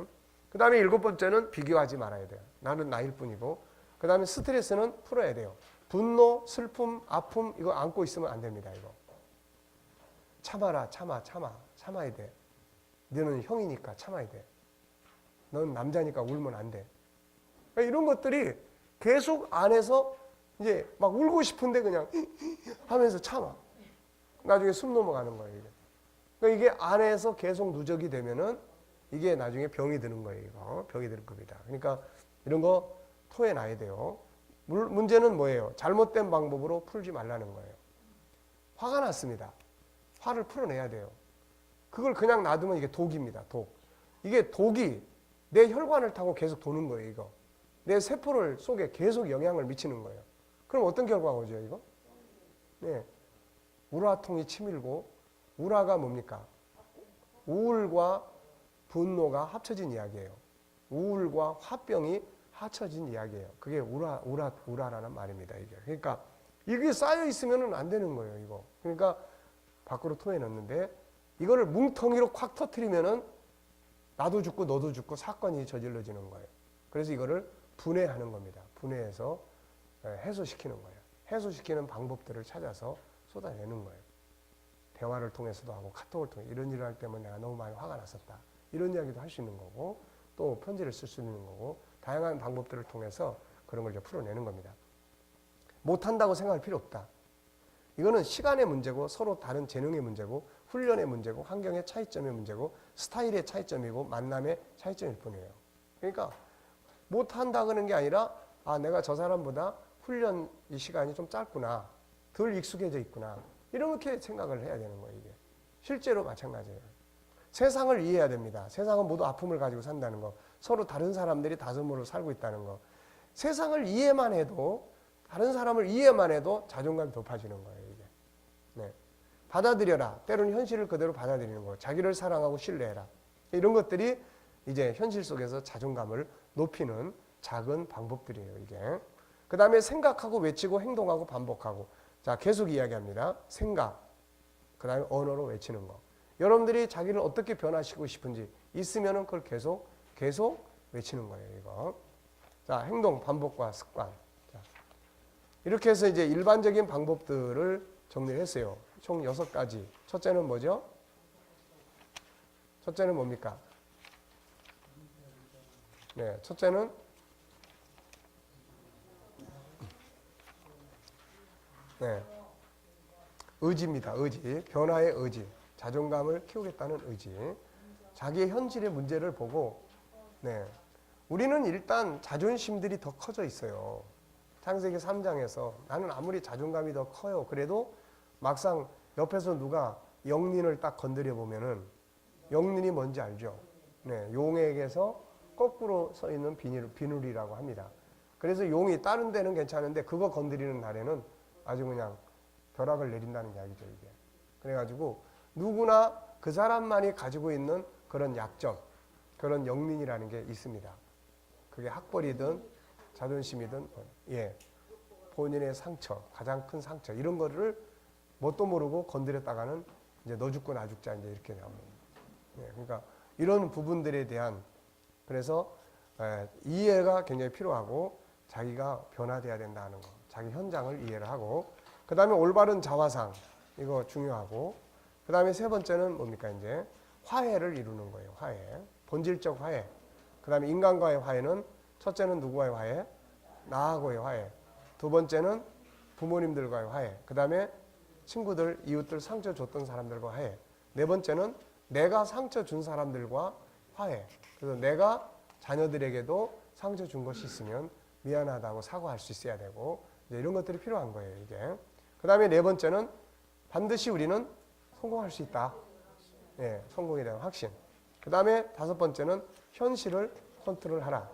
그 다음에 7번째는 비교하지 말아야 돼요. 나는 나일 뿐이고. 그 다음에 스트레스는 풀어야 돼요. 분노, 슬픔, 아픔 이거 안고 있으면 안 됩니다. 이거 참아라. 참아야 돼. 너는 형이니까 참아야 돼. 넌 남자니까 울면 안 돼. 그러니까 이런 것들이 계속 안에서 이제 막 울고 싶은데 그냥 하면서 참아. 나중에 숨 넘어가는 거예요. 이게. 그러니까 이게 안에서 계속 누적이 되면은 이게 나중에 병이 드는 거예요. 이거. 병이 들 겁니다. 그러니까 이런 거 토해놔야 돼요. 문제는 뭐예요? 잘못된 방법으로 풀지 말라는 거예요. 화가 났습니다. 화를 풀어내야 돼요. 그걸 그냥 놔두면 이게 독입니다. 독. 이게 독이 내 혈관을 타고 계속 도는 거예요. 이거. 내 세포를 속에 계속 영향을 미치는 거예요. 그럼 어떤 결과가 오죠? 이거? 네. 우라통이 치밀고 우라가 뭡니까? 우울과 분노가 합쳐진 이야기예요. 우울과 화병이 합쳐진 이야기예요. 그게 우라라는 말입니다. 이게. 그러니까 이게 쌓여 있으면 안 되는 거예요. 이거. 그러니까 밖으로 토해놨는데 이거를 뭉텅이로 콱 터트리면은 나도 죽고 너도 죽고 사건이 저질러지는 거예요. 그래서 이거를 분해하는 겁니다. 분해해서 해소시키는 거예요. 해소시키는 방법들을 찾아서 쏟아내는 거예요. 대화를 통해서도 하고 카톡을 통해 이런 일을 할 때면 내가 너무 많이 화가 났었다. 이런 이야기도 할 수 있는 거고 또 편지를 쓸 수 있는 거고 다양한 방법들을 통해서 그런 걸 이제 풀어내는 겁니다. 못한다고 생각할 필요 없다. 이거는 시간의 문제고 서로 다른 재능의 문제고 훈련의 문제고 환경의 차이점의 문제고 스타일의 차이점이고 만남의 차이점일 뿐이에요. 그러니까 못한다 그러는 게 아니라 내가 저 사람보다 훈련 이 시간이 좀 짧구나. 덜 익숙해져 있구나. 이렇게 생각을 해야 되는 거예요. 이게. 실제로 마찬가지예요. 세상을 이해해야 됩니다. 세상은 모두 아픔을 가지고 산다는 거. 서로 다른 사람들이 다름으로 살고 있다는 거. 세상을 이해만 해도 다른 사람을 이해만 해도 자존감이 높아지는 거예요. 이게. 네. 받아들여라. 때로는 현실을 그대로 받아들이는 거. 자기를 사랑하고 신뢰해라. 이런 것들이 이제 현실 속에서 자존감을 높이는 작은 방법들이에요. 이게. 그 다음에 생각하고 외치고 행동하고 반복하고. 자, 계속 이야기합니다. 생각. 그 다음에 언어로 외치는 거. 여러분들이 자기를 어떻게 변화시키고 싶은지 있으면은 그걸 계속 외치는 거예요. 이거. 자, 행동, 반복과 습관. 자, 이렇게 해서 이제 일반적인 방법들을 정리를 했어요. 총 6가지. 첫째는 뭐죠? 첫째는 뭡니까? 네, 첫째는 네, 의지입니다. 의지. 변화의 의지. 자존감을 키우겠다는 의지. 자기의 현실의 문제를 보고 네, 우리는 일단 자존심들이 더 커져 있어요. 창세기 3장에서 나는 아무리 자존감이 더 커요. 그래도 막상 옆에서 누가 영린을 딱 건드려 보면은 영린이 뭔지 알죠? 네, 용에게서 거꾸로 서 있는 비늘이라고 합니다. 그래서 용이 다른 데는 괜찮은데 그거 건드리는 날에는 아주 그냥 벼락을 내린다는 이야기죠, 이게. 그래가지고 누구나 그 사람만이 가지고 있는 그런 약점, 그런 영린이라는 게 있습니다. 그게 학벌이든 자존심이든, 예, 본인의 상처, 가장 큰 상처 이런 거를 뭣도 모르고 건드렸다가는 이제 너 죽고 나 죽자 이제 이렇게 나옵니다. 예, 그러니까 이런 부분들에 대한 그래서 이해가 굉장히 필요하고 자기가 변화돼야 된다는 거, 자기 현장을 이해를 하고 그 다음에 올바른 자화상 이거 중요하고 그 다음에 세 번째는 뭡니까 이제 화해를 이루는 거예요. 화해, 본질적 화해. 그 다음에 인간과의 화해는 첫째는 누구와의 화해? 나하고의 화해. 두 번째는 부모님들과의 화해. 그 다음에 친구들, 이웃들 상처 줬던 사람들과 화해. 네 번째는 내가 상처 준 사람들과 화해. 그래서 내가 자녀들에게도 상처 준 것이 있으면 미안하다고 사과할 수 있어야 되고 이제 이런 것들이 필요한 거예요. 이게. 그 다음에 네 번째는 반드시 우리는 성공할 수 있다. 예, 성공에 대한 확신. 그 다음에 5번째는 현실을 컨트롤하라.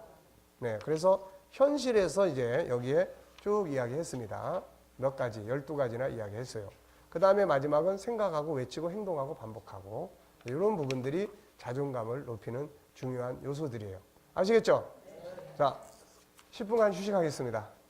네, 그래서 현실에서 이제 여기에 쭉 이야기했습니다. 몇 가지, 12가지나 이야기했어요. 그 다음에 마지막은 생각하고 외치고 행동하고 반복하고 이런 부분들이 자존감을 높이는 중요한 요소들이에요. 아시겠죠? 자, 10분간 휴식하겠습니다.